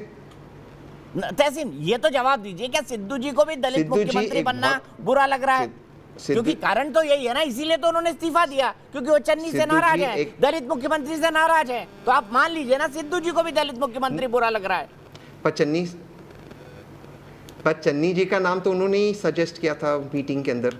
तहसीन ये तो जवाब दीजिए, क्या सिद्धू जी को भी दलित मुख्यमंत्री बनना बुरा लग रहा है? क्योंकि कारण तो यही है ना, इसीलिए तो उन्होंने इस्तीफा दिया, क्योंकि वो चन्नी से नाराज है, दलित मुख्यमंत्री से नाराज है। तो आप मान लीजिए ना सिद्धू जी को भी दलित मुख्यमंत्री बुरा लग रहा है। पर चन्नी जी का नाम तो उन्होंने ही सजेस्ट किया था मीटिंग के अंदर,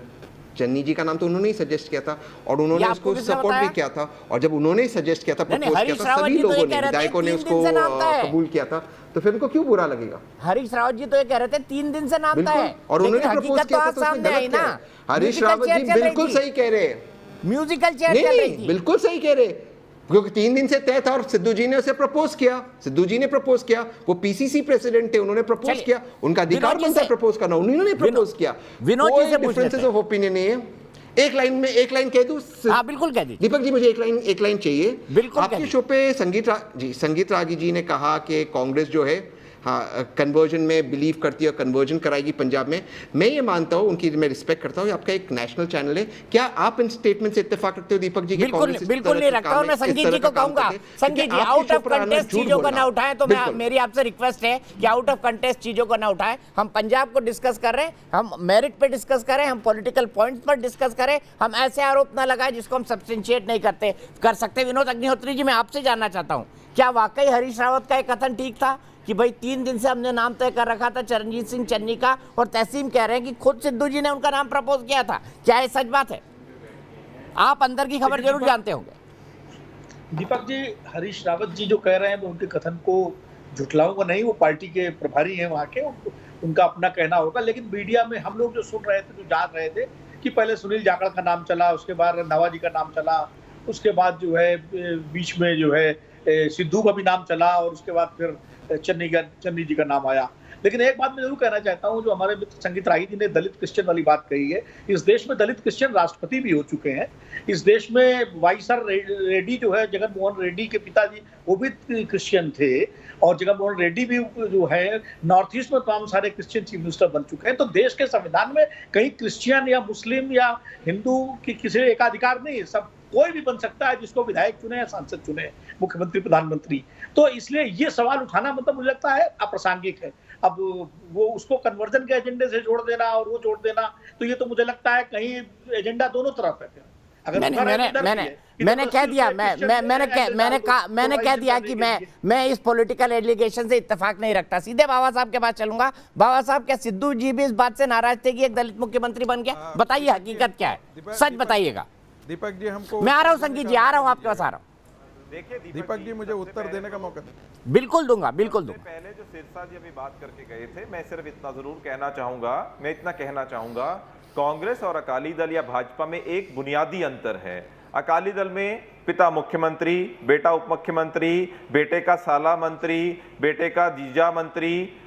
चन्नी जी का नाम तो उन्होंने ही सजेस्ट किया था और उन्होंने उसको सपोर्ट भी किया था। और जब उन्होंने सजेस्ट किया था, प्रपोज किया था, सभी लोगों ने, विधायकों ने उसको कबूल किया था, तो फिर उनको क्यों बुरा लगेगा? हरीश रावत जी तो ये कह रहे थे 3 दिन से नाम है, और उन्होंने प्रपोज किया था, तो उसमें गलत क्या है? हरीश रावत जी बिल्कुल सही कह रहे हैं, म्यूजिकल चेयर चल रही थी, बिल्कुल सही कह रहे, क्योंकि 3 दिन से तय था और सिद्धू जी ने उसे प्रपोज किया, सिद्धू जी ने प्रपोज किया, वो पीसीसी प्रेसिडेंट थे, उन्होंने प्रपोज किया, उनका अधिकार बनता है प्रपोज करना, उन्होंने प्रपोज किया। विनोद जी से डिफरेंसेस ऑफ ओपिनियन नहीं है। एक लाइन कह दूं? हाँ बिल्कुल कह दीजिए। दीपक जी मुझे एक लाइन चाहिए। बिल्कुल आपके शो पे संगीत रागी जी ने कहा कि कांग्रेस जो है हाँ कन्वर्जन में बिलीव करती है और कन्वर्जन कराएगी पंजाब में। मैं ये मानता हूँ, उनकी मैं रिस्पेक्ट करता हूँ, आपका एक नेशनल चैनल है, क्या आप इन स्टेटमेंट से इत्तेफाक रखते हो दीपक जी? बिल्कुल नहीं रखता हूँ। मैं संगीत जी को कहूंगा, संगीत जी आउट ऑफ कंटेस्ट चीजों को ना उठाएं। तो मेरी आपसे रिक्वेस्ट है कि आउट ऑफ कंटेस्ट चीजों को ना उठाएं। हम पंजाब को डिस्कस कर रहे हैं, हम मेरिट पे डिस्कस करें, हम पॉलिटिकल पॉइंट्स पर डिस्कस करें, हम ऐसे आरोप ना लगाएं जिसको हम सब्सटेंशिएट नहीं कर सकते। विनोद अग्निहोत्री जी, मैं आपसे जानना चाहता हूँ, क्या वाकई हरीश रावत का एक कथन ठीक था कि भाई 3 दिन से हमने नाम तय कर रखा था चरणजीत सिंह चन्नी का, और तहसीन कह रहे हैं कि खुद सिद्धू जी ने उनका नाम प्रपोज किया था? क्या ये सच बात है? आप अंदर की खबर जरूर जानते होंगे। दीपक जी, हरीश रावत जी जो कह रहे हैं मैं उनके कथन को झुटलाऊंगा नहीं, वो पार्टी के प्रभारी हैं वहाँ के, उनका अपना कहना होगा। लेकिन मीडिया में हम लोग जो सुन रहे थे, जो जान रहे थे कि पहले सुनील जाखड़ का नाम चला, उसके बाद रंधावा जी का नाम चला, उसके बाद जो है बीच में जो है सिद्धू का भी नाम चला, और उसके बाद फिर चन्नी जी का नाम आया। लेकिन एक बात मैं जरूर कहना चाहता हूं, जो हमारे मित्र संगीत रागी जी ने दलित क्रिश्चियन वाली बात कही है, इस देश में दलित क्रिश्चियन राष्ट्रपति भी हो चुके हैं। इस देश में वाईएसआर रेड्डी जो है, जगन मोहन रेड्डी के पिताजी, वो भी क्रिश्चियन थे, और जगन मोहन रेड्डी भी जो है नॉर्थ ईस्ट में तमाम सारे क्रिश्चियन चीफ मिनिस्टर बन चुके हैं। तो देश के संविधान में कहीं क्रिश्चियन या मुस्लिम या हिंदू की किसी एकाधिकार नहीं है, सब कोई भी बन सकता है जिसको विधायक चुने या सांसद चुने, मुख्यमंत्री प्रधानमंत्री। तो इसलिए ये सवाल उठाना मतलब मुझे लगता है अप्रासंगिक है। अब वो उसको कन्वर्जन के एजेंडे से जोड़ देना और वो जोड़ देना, तो ये तो मुझे लगता है कहीं एजेंडा दोनों तरफ है। अगर मैंने तुम्हारा मैंने लीडर मैंने भी है, कि मैंने तो कह सिर्फ दिया Christian मैंने कह दिया कि मैं इस पॉलिटिकल एलिगेशन से इत्तेफाक नहीं रखता। सीधे बाबा साहब के पास चलूंगा। बाबा साहब, क्या सिद्धू जी भी इस बात से नाराज थे कि एक दलित मुख्यमंत्री बन गया? बताइए हकीकत क्या है, सच बताइएगा। दीपक जी हमको मैं आ रहा हूँ संगीत जी, आ रहा हूँ आपके पास आ रहा हूँ। देखिए दीपक जी मुझे उत्तर देने का मौका दें। बिल्कुल दूंगा, बिल्कुल दूंगा। पहले जो सिरसा जी अभी बात करके गए थे, मैं सिर्फ इतना जरूर कहना चाहूंगा, कांग्रेस और अकाली दल या भाजपा में एक बुनियादी अंतर है। अकाली दल में पिता मुख्यमंत्री, बेटा उप मुख्यमंत्री, बेटे का साला मंत्री, बेटे का जीजा मंत्री,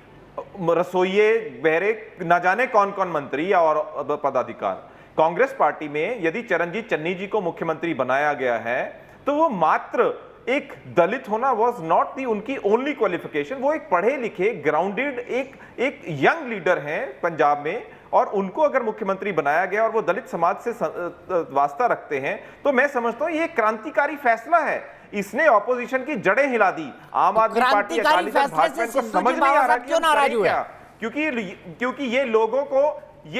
रसोइये, बहरे, न जाने कौन कौन मंत्री और पदाधिकार। कांग्रेस पार्टी में यदि चरणजीत चन्नी जी को मुख्यमंत्री बनाया गया है तो वो मात्र एक दलित होना वॉज नॉट दी उनकी ओनली क्वालिफिकेशन। वो एक पढ़े लिखे ग्राउंडेड एक यंग लीडर हैं पंजाब में, और उनको अगर मुख्यमंत्री बनाया गया और वो दलित समाज से वास्ता रखते हैं तो मैं समझता हूं ये क्रांतिकारी फैसला है। इसने ऑपोजिशन की जड़ें हिला दी। आम आदमी पार्टी, अकाली दल, भाजपा को समझ नहीं आ रहा क्यों नाराज हुए? क्योंकि ये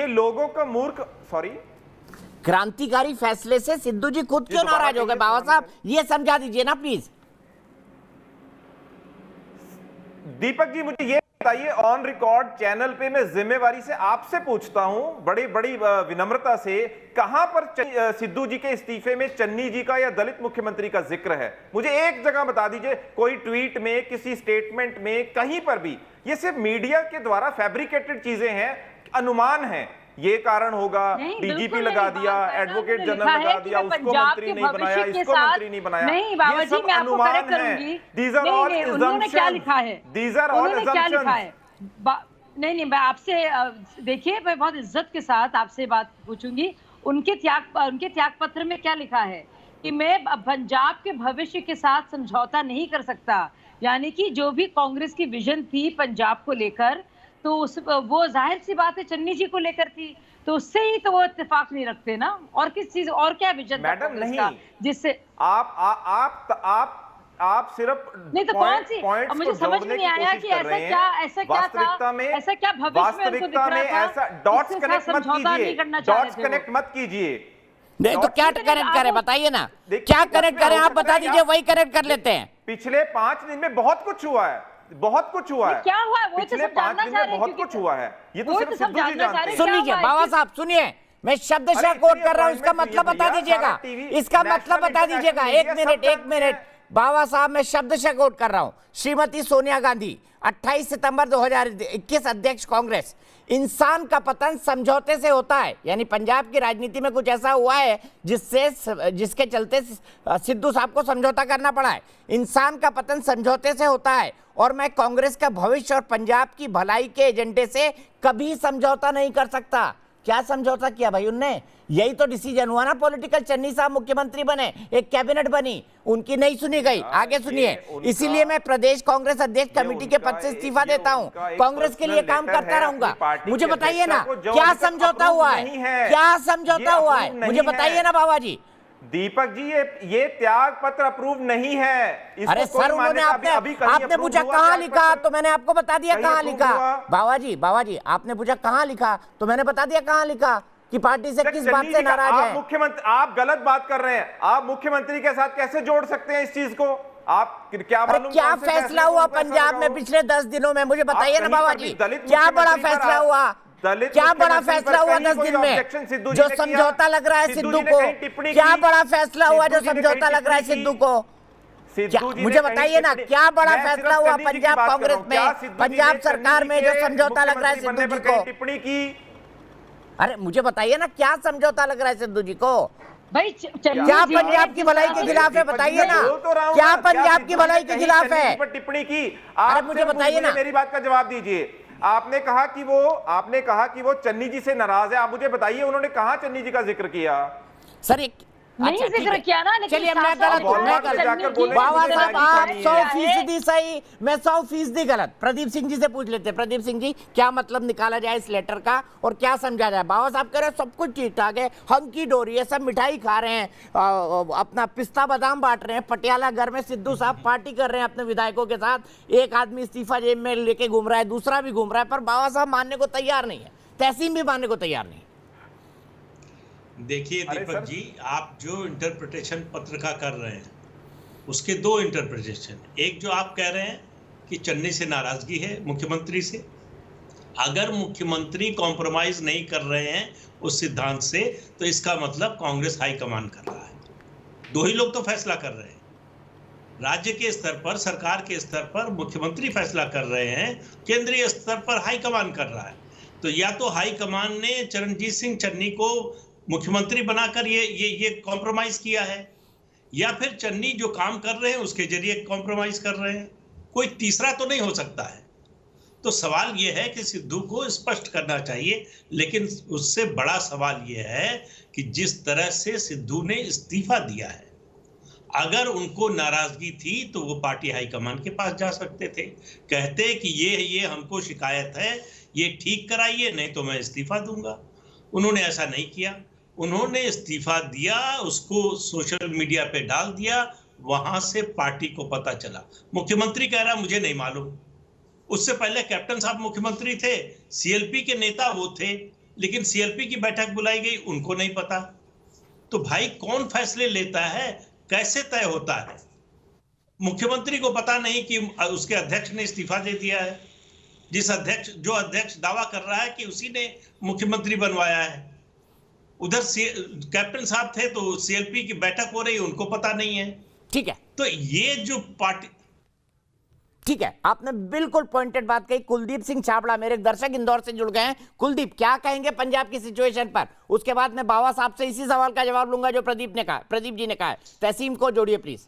लोगों का मूर्ख, सॉरी, क्रांतिकारी फैसले से सिद्धू जी खुद क्यों नाराज हो गए? बाबा साहब ये समझा दीजिए ना प्लीज। दीपक जी मुझे ये बताइए, ऑन रिकॉर्ड चैनल पे मैं जिम्मेवारी से आपसे पूछता हूं, बड़ी विनम्रता से, कहां पर सिद्धू जी के इस्तीफे में चन्नी जी का या दलित मुख्यमंत्री का जिक्र है? मुझे एक जगह बता दीजिए, कोई ट्वीट में, किसी स्टेटमेंट में, कहीं पर भी। ये सिर्फ मीडिया के द्वारा फैब्रिकेटेड चीजें हैं, अनुमान है, ये कारण होगा, डीजीपी लगा दिया, एडवोकेट जनरल लगा दिया, उसको मंत्री नहीं बनाया, इसको मंत्री नहीं बनाया। नहीं बाबा जी, मैं आपको करेक्ट करूंगी। उन्होंने क्या लिखा है? उन्होंने क्या लिखा है? नहीं, मैं आपसे देखिए, मैं बहुत इज्जत के साथ आपसे बात पूछूंगी। उनके त्याग पत्र में क्या लिखा है कि मैं पंजाब के भविष्य के साथ समझौता नहीं कर सकता। यानी कि जो भी कांग्रेस की विजन थी पंजाब को लेकर, तो वो जाहिर सी बात है चन्नी जी को लेकर थी, तो उससे ही तो वो इत्तेफाक नहीं रखते ना। और किस चीज, और क्या विजन मैडम नहीं, जिससे आप सिर्फ नहीं तो कौन सी, मुझे समझ में नहीं आया कि ऐसा क्या था, ऐसा क्या भविष्य में उनको दिख रहा था, डॉट्स कनेक्ट मत कीजिए। नहीं तो क्या कनेक्ट करें बताइए ना, क्या कनेक्ट करें आप बता दीजिए, वही कनेक्ट कर लेते हैं। पिछले 5 दिन में बहुत कुछ हुआ है, क्या हुआ है? वो पिछले 5 दिन में बहुत कुछ हुआ है, ये तो सिर्फ सिद्धू जी जानते हैं। सुन लीजिए बाबा साहब, सुनिए, मैं शब्दशः कोट कर रहा हूं, इसका मतलब बता दीजिएगा, इसका मतलब बता दीजिएगा। एक मिनट बाबा साहब, मैं शब्दशः कोट कर रहा हूं। श्रीमती सोनिया गांधी 28 सितंबर 2021 अध्यक्ष कांग्रेस, इंसान का पतन समझौते से होता है। यानी पंजाब की राजनीति में कुछ ऐसा हुआ है जिसके चलते सिद्धू साहब को समझौता करना पड़ा है। इंसान का पतन समझौते से होता है, और मैं कांग्रेस का भविष्य और पंजाब की भलाई के एजेंडे से कभी समझौता नहीं कर सकता। क्या समझौता किया भाई उनने? यही तो डिसीजन हुआ ना पॉलिटिकल। चन्नी साहब मुख्यमंत्री बने, एक कैबिनेट बनी, उनकी नहीं सुनी गई। आगे सुनिए, इसीलिए मैं प्रदेश कांग्रेस अध्यक्ष कमेटी के पद से इस्तीफा देता हूं, कांग्रेस के लिए काम करता रहूंगा। मुझे बताइए ना क्या समझौता हुआ है, क्या समझौता हुआ है, मुझे बताइए ना बाबा जी। दीपक जी ये त्याग पत्र अप्रूव नहीं है। अरे सर, उन्होंने आपने पूछा कहाँ लिखा, तो मैंने आपको बता दिया कहाँ लिखा। बाबा जी आपने पूछा कहाँ लिखा, तो मैंने बता दिया कहाँ लिखा कि पार्टी से किस बात से नाराज है। मुख्यमंत्री, आप गलत बात कर रहे हैं। आप मुख्यमंत्री के साथ कैसे जोड़ सकते हैं इस चीज को? आप क्या मालूम क्या फैसला हुआ पंजाब में पिछले 10 दिनों में, मुझे बताइए ना बाबा जी, क्या बड़ा फैसला हुआ? क्या बड़ा फैसला हुआ 10 दिन में जो समझौता लग रहा है सिद्धू को? क्या बड़ा फैसला हुआ जो समझौता लग रहा है सिद्धू को? मुझे बताइए ना, क्या बड़ा फैसला हुआ पंजाब कांग्रेस में, पंजाब सरकार में जो समझौता लग रहा है सिद्धू जी को? टिप्पणी की। अरे मुझे बताइए ना, क्या समझौता लग रहा है सिद्धू जी को? भाई क्या पंजाब की भलाई के खिलाफ है? बताइए ना, क्या पंजाब की भलाई के खिलाफ है? टिप्पणी की। अरे मुझे बताइए ना, मेरी बात का जवाब दीजिए। आपने कहा कि वो चन्नी जी से नाराज है। आप मुझे बताइए उन्होंने कहां चन्नी जी का जिक्र किया? सर नहीं जिक्र किया ना, लेकिन चलिए मैं गलत बाबा साहब, आप 100% सही, मैं 100% गलत। प्रदीप सिंह जी से पूछ लेते। प्रदीप सिंह जी, क्या मतलब निकाला जाए इस लेटर का और क्या समझा जाए? बाबा साहब कह रहे हैं सब कुछ ठीक ठाक है, हंकी डोरी है, सब मिठाई खा रहे हैं, अपना पिस्ता बादाम बांट रहे हैं, पटियाला घर में सिद्धू साहब पार्टी कर रहे हैं अपने विधायकों के साथ। एक आदमी इस्तीफा जेब में लेके घूम रहा है, दूसरा भी घूम रहा है, पर बाबा साहब मानने को तैयार नहीं है, तहसीन भी मानने को तैयार नहीं। देखिए दीपक जी, आप जो इंटरप्रिटेशन पत्र का कर रहे हैं उसके दो इंटरप्रिटेशन, एक जो आप कह रहे हैं कि चन्नी से नाराजगी है मुख्यमंत्री से, अगर मुख्यमंत्री कॉम्प्रोमाइज नहीं कर रहे हैं उस सिद्धांत से तो इसका मतलब कांग्रेस हाईकमान कर रहा है। दो ही लोग तो फैसला कर रहे हैं, राज्य के स्तर पर, सरकार के स्तर पर मुख्यमंत्री फैसला कर रहे हैं, केंद्रीय स्तर पर हाईकमान कर रहा है। तो या तो हाईकमान ने चरणजीत सिंह चन्नी को मुख्यमंत्री बनाकर ये कॉम्प्रोमाइज किया है, या फिर चन्नी जो काम कर रहे हैं उसके जरिए कॉम्प्रोमाइज कर रहे हैं, कोई तीसरा तो नहीं हो सकता है। तो सवाल ये है कि सिद्धू को स्पष्ट करना चाहिए, लेकिन उससे बड़ा सवाल ये है कि जिस तरह से सिद्धू ने इस्तीफा दिया है, अगर उनको नाराजगी थी तो वो पार्टी हाईकमान के पास जा सकते थे, कहते कि ये हमको शिकायत है, ये ठीक कराइए, नहीं तो मैं इस्तीफा दूंगा। उन्होंने ऐसा नहीं किया, उन्होंने इस्तीफा दिया, उसको सोशल मीडिया पे डाल दिया, वहां से पार्टी को पता चला। मुख्यमंत्री कह रहा मुझे नहीं मालूम, उससे पहले कैप्टन साहब मुख्यमंत्री थे, सीएलपी के नेता वो थे, लेकिन सीएलपी की बैठक बुलाई गई, उनको नहीं पता। तो भाई कौन फैसले लेता है, कैसे तय होता है? मुख्यमंत्री को पता नहीं कि उसके अध्यक्ष ने इस्तीफा दे दिया है, जो अध्यक्ष दावा कर रहा है कि उसी ने मुख्यमंत्री बनवाया है। उधर कैप्टन साहब थे तो सीएलपी की बैठक हो रही, उनको पता नहीं है। ठीक है, तो ये जो पार्टी, ठीक है, आपने बिल्कुल पॉइंटेड बात कही। कुलदीप सिंह छाबड़ा, मेरे दर्शक इंदौर से जुड़ गए हैं। कुलदीप, क्या कहेंगे पंजाब की सिचुएशन पर? उसके बाद मैं बाबा साहब से इसी सवाल का जवाब लूंगा जो प्रदीप जी ने कहा है। तहसीम को जोड़िए प्लीज।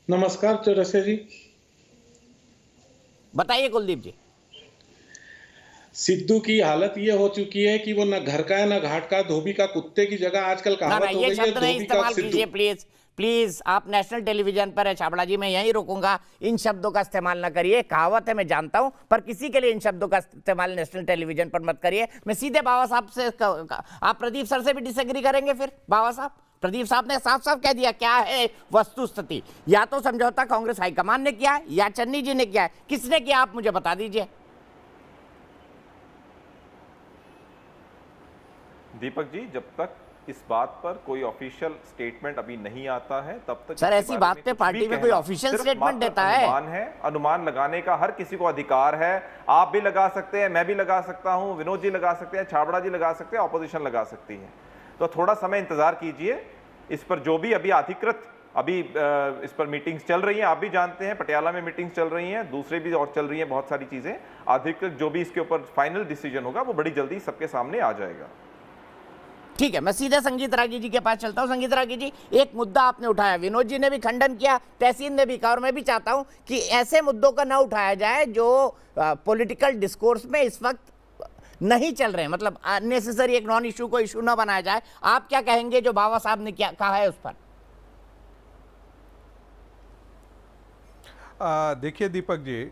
नमस्कार चौरसिया जी। बताइए कुलदीप जी। सिद्धू की हालत ये हो चुकी है कि वो न घर का है न घाट का, धोबी का कुत्ते की जगह आजकल कहावत हो गई है, धोबी का सिद्धू। प्लीज प्लीज, आप नेशनल टेलीविजन पर है छाबड़ा जी, मैं यहीं रोकूंगा। इन शब्दों का इस्तेमाल ना करिए, कहावत है मैं जानता हूं, पर किसी के लिए इन शब्दों का इस्तेमाल नेशनल टेलीविजन पर मत करिए। मैं सीधे बाबा साहब से, आप प्रदीप सर से भी डिसएग्री करेंगे फिर? बाबा साहब, प्रदीप साहब ने साफ साफ कह दिया क्या है वस्तु स्थिति, या तो समझौता कांग्रेस हाईकमान ने किया है या चन्नी जी ने किया है। किसने किया आप मुझे बता दीजिए। दीपक जी, जब तक इस बात पर कोई ऑफिशियल स्टेटमेंट अभी नहीं आता है तब तक सर ऐसी बात पे पार्टी में कोई ऑफिशियल स्टेटमेंट देता है? अनुमान लगाने का हर किसी को अधिकार है। आप भी लगा सकते हैं, मैं भी लगा सकता हूं, विनोद जी लगा सकते हैं, छाबड़ा जी लगा सकते हैं, ऑपोजिशन लगा सकती है। तो थोड़ा समय इंतजार कीजिए। इस पर जो भी अभी अधिकृत इस पर मीटिंग्स चल रही हैं, आप भी जानते हैं, पटियाला में मीटिंग्स चल रही हैं, दूसरे भी और चल रही हैं बहुत सारी चीजें। अधिकृत जो भी इसके ऊपर फाइनल डिसीजन होगा वो बड़ी जल्दी सबके सामने आ जाएगा। ठीक है, मैं सीधे संगीत रागी जी के पास चलता हूं। संगीत रागी जी, एक मुद्दा आपने उठाया, विनोद जी ने भी खंडन किया, तहसीन ने भी कहा, और मैं भी चाहता हूं कि ऐसे मुद्दों का ना उठाया जाए जो पॉलिटिकल डिस्कोर्स में इस वक्त नहीं चल रहे हैं, मतलब अननेसेसरी एक नॉन इशू को इशू ना बनाया जाए। आप क्या कहेंगे जो बाबा साहब ने क्या कहा है उस पर? देखिए दीपक जी,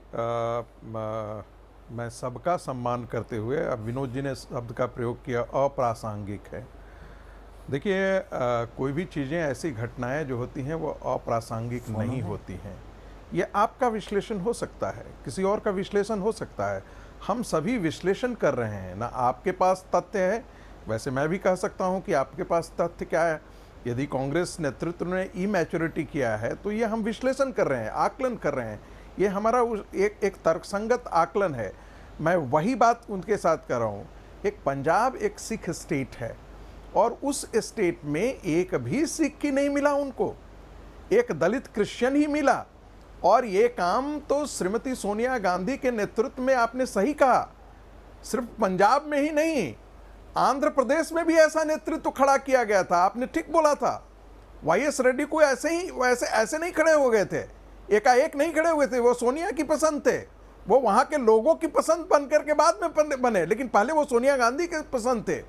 मैं सबका सम्मान करते हुए, अब विनोद जी ने शब्द का प्रयोग किया अप्रासंगिक है। देखिए कोई भी चीज़ें, ऐसी घटनाएं जो होती हैं वो अप्रासंगिक नहीं होती हैं। ये आपका विश्लेषण हो सकता है, किसी और का विश्लेषण हो सकता है, हम सभी विश्लेषण कर रहे हैं ना। आपके पास तथ्य है, वैसे मैं भी कह सकता हूं कि आपके पास तथ्य क्या है। यदि कांग्रेस नेतृत्व ने इमैच्योरिटी किया है तो ये हम विश्लेषण कर रहे हैं, आकलन कर रहे हैं, ये हमारा एक तर्कसंगत आकलन है। मैं वही बात उनके साथ कर रहा हूँ। एक पंजाब एक सिख स्टेट है और उस स्टेट में एक भी सिख ही नहीं मिला उनको, एक दलित क्रिश्चियन ही मिला। और ये काम तो श्रीमती सोनिया गांधी के नेतृत्व में, आपने सही कहा, सिर्फ पंजाब में ही नहीं, आंध्र प्रदेश में भी ऐसा नेतृत्व खड़ा किया गया था। आपने ठीक बोला था, वाईएस रेड्डी को ऐसे नहीं खड़े हो गए थे, एकाएक नहीं खड़े हुए थे, वो सोनिया की पसंद थे, वो वहाँ के लोगों की पसंद बनकर के बाद में बने, लेकिन पहले वो सोनिया गांधी के पसंद थे।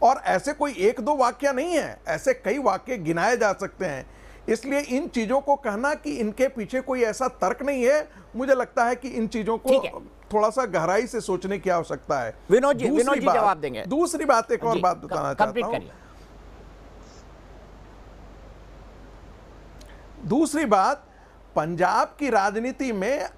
और ऐसे कोई एक दो वाक्य नहीं है, ऐसे कई वाक्य गिनाए जा सकते हैं। इसलिए इन चीज़ों को कहना कि इनके पीछे कोई ऐसा तर्क नहीं है, मुझे लगता है कि इन चीज़ों को थोड़ा सा गहराई से सोचने की आवश्यकता है। विनोद जी जवाब देंगे। दूसरी बात, एक और बात बताना चाहता हूं। दूसरी बात, पंजाब की राजनीति में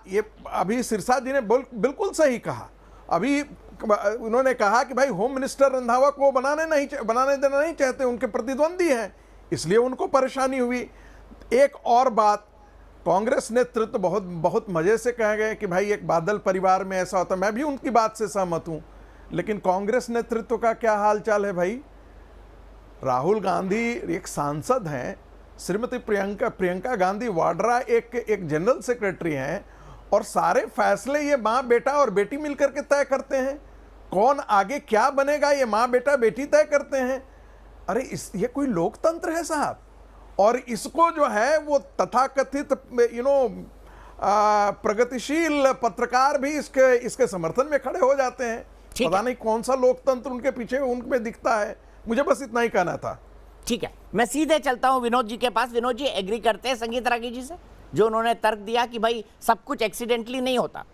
ये अभी सिरसा जी ने बिल्कुल सही कहा। अभी उन्होंने कहा कि भाई होम मिनिस्टर रंधावा को बनाने देना नहीं चाहते, उनके प्रतिद्वंदी हैं, इसलिए उनको परेशानी हुई। एक और बात, कांग्रेस नेतृत्व बहुत मजे से कह गए कि भाई एक बादल परिवार में ऐसा होता, मैं भी उनकी बात से सहमत हूं, लेकिन कांग्रेस नेतृत्व का क्या हालचाल है भाई? राहुल गांधी एक सांसद हैं, श्रीमती प्रियंका गांधी वाड्रा एक जनरल सेक्रेटरी हैं, और सारे फैसले ये माँ बेटा और बेटी मिलकर के तय करते हैं। कौन आगे क्या बनेगा ये माँ बेटा बेटी तय करते हैं। अरे ये कोई लोकतंत्र है साहब? और इसको जो है वो तथाकथित प्रगतिशील पत्रकार भी इसके समर्थन में खड़े हो जाते हैं। पता नहीं कौन सा लोकतंत्र उनके पीछे उनमें दिखता है। मुझे बस इतना ही कहना था। ठीक है, मैं सीधे चलता हूं विनोद जी के पास। विनोद जी, एग्री करते हैं संगीत रागी जी से जो उन्होंने तर्क दिया कि भाई सब कुछ एक्सीडेंटली नहीं होता?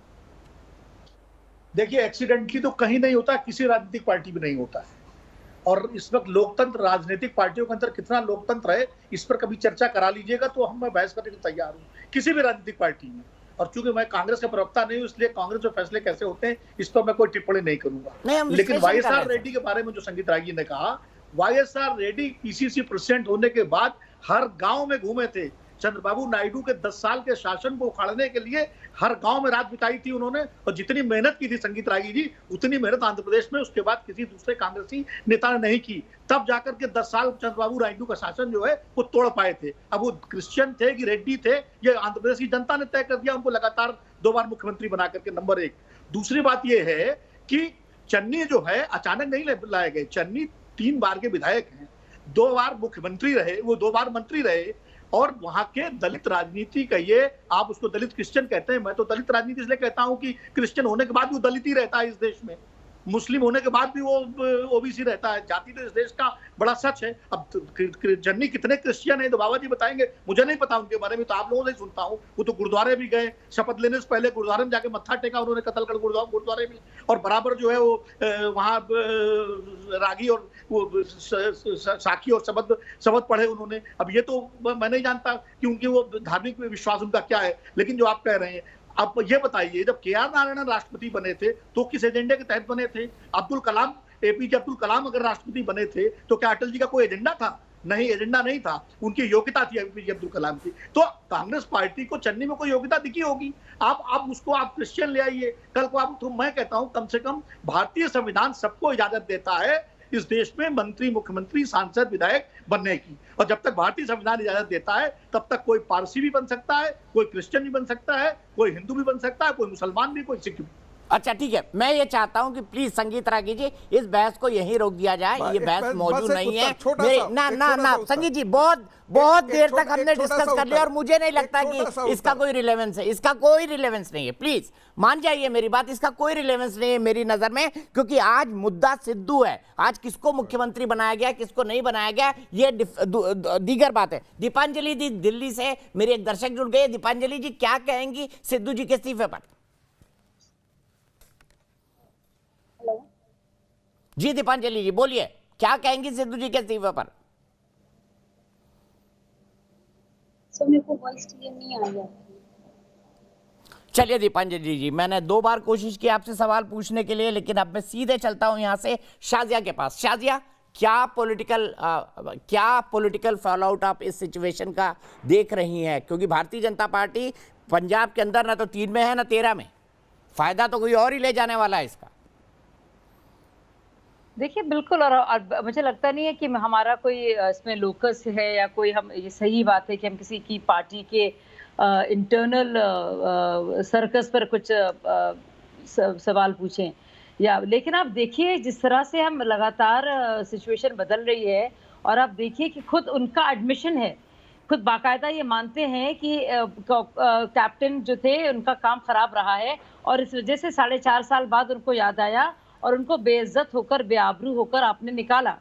देखिए, एक्सीडेंटली तो कहीं नहीं होता, किसी राजनीतिक पार्टी में नहीं होता है। और इस वक्त लोकतंत्र, राजनीतिक पार्टियों के अंदर कितना लोकतंत्र है, इस पर कभी चर्चा करा लीजिएगा तो मैं बहस करने को तैयार हूँ किसी भी राजनीतिक पार्टी में। और चूंकि मैं कांग्रेस का प्रवक्ता नहीं हूँ, इसलिए कांग्रेस जो फैसले कैसे होते हैं इस पर मैं कोई टिप्पणी नहीं करूंगा। लेकिन वाईएसआर रेड्डी के बारे में जो संगीत रागी ने कहा, वाईएसआर रेड्डी पीसीसी प्रेसिडेंट होने के बाद हर गांव में घूमे थे। चंद्रबाबू नायडू के 10 साल के शासन को उखाड़ने के लिए हर गांव में रात बिताई थी उन्होंने, और जितनी मेहनत की थी संगीत रागी जी, उतनी मेहनत आंध्र प्रदेश में उसके बाद किसी दूसरे कांग्रेसी नेता ने नहीं की। तब जाकर के 10 साल चंद्रबाबू नायडू का शासन जो है वो तोड़ पाए थे। अब वो क्रिश्चियन थे कि रेड्डी थे, ये आंध्र प्रदेश की जनता ने तय कर दिया, उनको लगातार 2 बार मुख्यमंत्री बना करके। नंबर 1। दूसरी बात ये है कि चन्नी जो है अचानक नहीं लाए गए। चन्नी 3 बार के विधायक हैं, 2 बार मुख्यमंत्री रहे, वो 2 बार मंत्री रहे, और वहां के दलित राजनीति कहिए, आप उसको दलित क्रिश्चियन कहते हैं, मैं तो दलित राजनीति इसलिए कहता हूं कि क्रिश्चियन होने के बाद भी वो दलित ही रहता है इस देश में, मुस्लिम होने के बाद भी वो ओबीसी रहता है। जाति तो इस देश का बड़ा सच है। अब जन्नी कितने क्रिश्चियन है तो बाबा जी बताएंगे, मुझे नहीं पता उनके बारे में, तो आप लोगों से सुनता हूँ। वो तो गुरुद्वारे भी गए, शपथ लेने से पहले गुरुद्वारे में जाके मत्था टेका उन्होंने, कतलगढ़ गुरुद्वारे में, और बराबर जो है वो वहाँ रागी और वो साखी और शपथ पढ़े उन्होंने। अब ये तो मैं नहीं जानता क्योंकि वो धार्मिक विश्वास उनका क्या है, लेकिन जो आप कह रहे हैं, आप ये बताइए, जब के आर नारायणन राष्ट्रपति बने थे तो किस एजेंडे के तहत बने थे? अब्दुल कलाम, एपीजे अब्दुल कलाम अगर राष्ट्रपति बने थे तो क्या अटल जी का कोई एजेंडा था? नहीं, एजेंडा नहीं था, उनकी योग्यता थी एपीजे अब्दुल कलाम की। तो कांग्रेस पार्टी को चन्नी में कोई योग्यता दिखी होगी, आप उसको आप क्रिश्चियन ले आइए कल को आप। तो मैं कहता हूं कम से कम भारतीय संविधान सबको इजाजत देता है इस देश में मंत्री, मुख्यमंत्री, सांसद, विधायक बनने की, और जब तक भारतीय संविधान इजाजत देता है तब तक कोई पारसी भी बन सकता है, कोई क्रिश्चियन भी बन सकता है, कोई हिंदू भी बन सकता है, कोई मुसलमान भी, कोई सिख भी। अच्छा ठीक है, मैं ये चाहता हूं कि प्लीज संगीत रागी जी इस बहस को यहीं रोक दिया जाए, ये बहस मौजूद नहीं है। ना संगीत जी, बहुत देर तक हमने डिस्कस कर लिया और मुझे नहीं लगता कि इसका कोई रिलेवेंस है, इसका कोई रिलेवेंस नहीं है। प्लीज मान जाइए मेरी बात, इसका कोई रिलेवेंस नहीं है मेरी नजर में, क्योंकि आज मुद्दा सिद्धू है। आज किसको मुख्यमंत्री बनाया गया, किसको नहीं बनाया गया, ये दीगर बात है। दीपांजलि जी दिल्ली से मेरे एक दर्शक जुड़ गए। दीपांजलि जी, क्या कहेंगी सिद्धू जी के इस्तीफे पर? जी दीपांजलि जी बोलिए, क्या कहेंगी सिद्धू जी के इस्तीफे पर? मेरे को वॉइस क्लियर नहीं आ रहा। चलिए दीपांजलि जी, मैंने 2 बार कोशिश की आपसे सवाल पूछने के लिए, लेकिन अब मैं सीधे चलता हूं यहां से शाजिया के पास। शाजिया, क्या पॉलिटिकल फॉल आउट आप इस सिचुएशन का देख रही हैं? क्योंकि भारतीय जनता पार्टी पंजाब के अंदर ना तो 3 में है ना 13 में, फायदा तो कोई और ही ले जाने वाला है इसका। देखिए बिल्कुल, और मुझे लगता नहीं है कि हमारा कोई इसमें लोकस है या कोई, हम ये सही बात है कि हम किसी की पार्टी के इंटरनल सर्कस पर कुछ सवाल पूछें या, लेकिन आप देखिए जिस तरह से हम लगातार सिचुएशन बदल रही है, और आप देखिए कि खुद उनका एडमिशन है, खुद बाकायदा ये मानते हैं कि कैप्टन जो थे उनका काम खराब रहा है, और इस वजह से 4.5 साल बाद उनको याद आया और उनको बेइज्जत होकर, बेआबरू होकर आपने निकाला।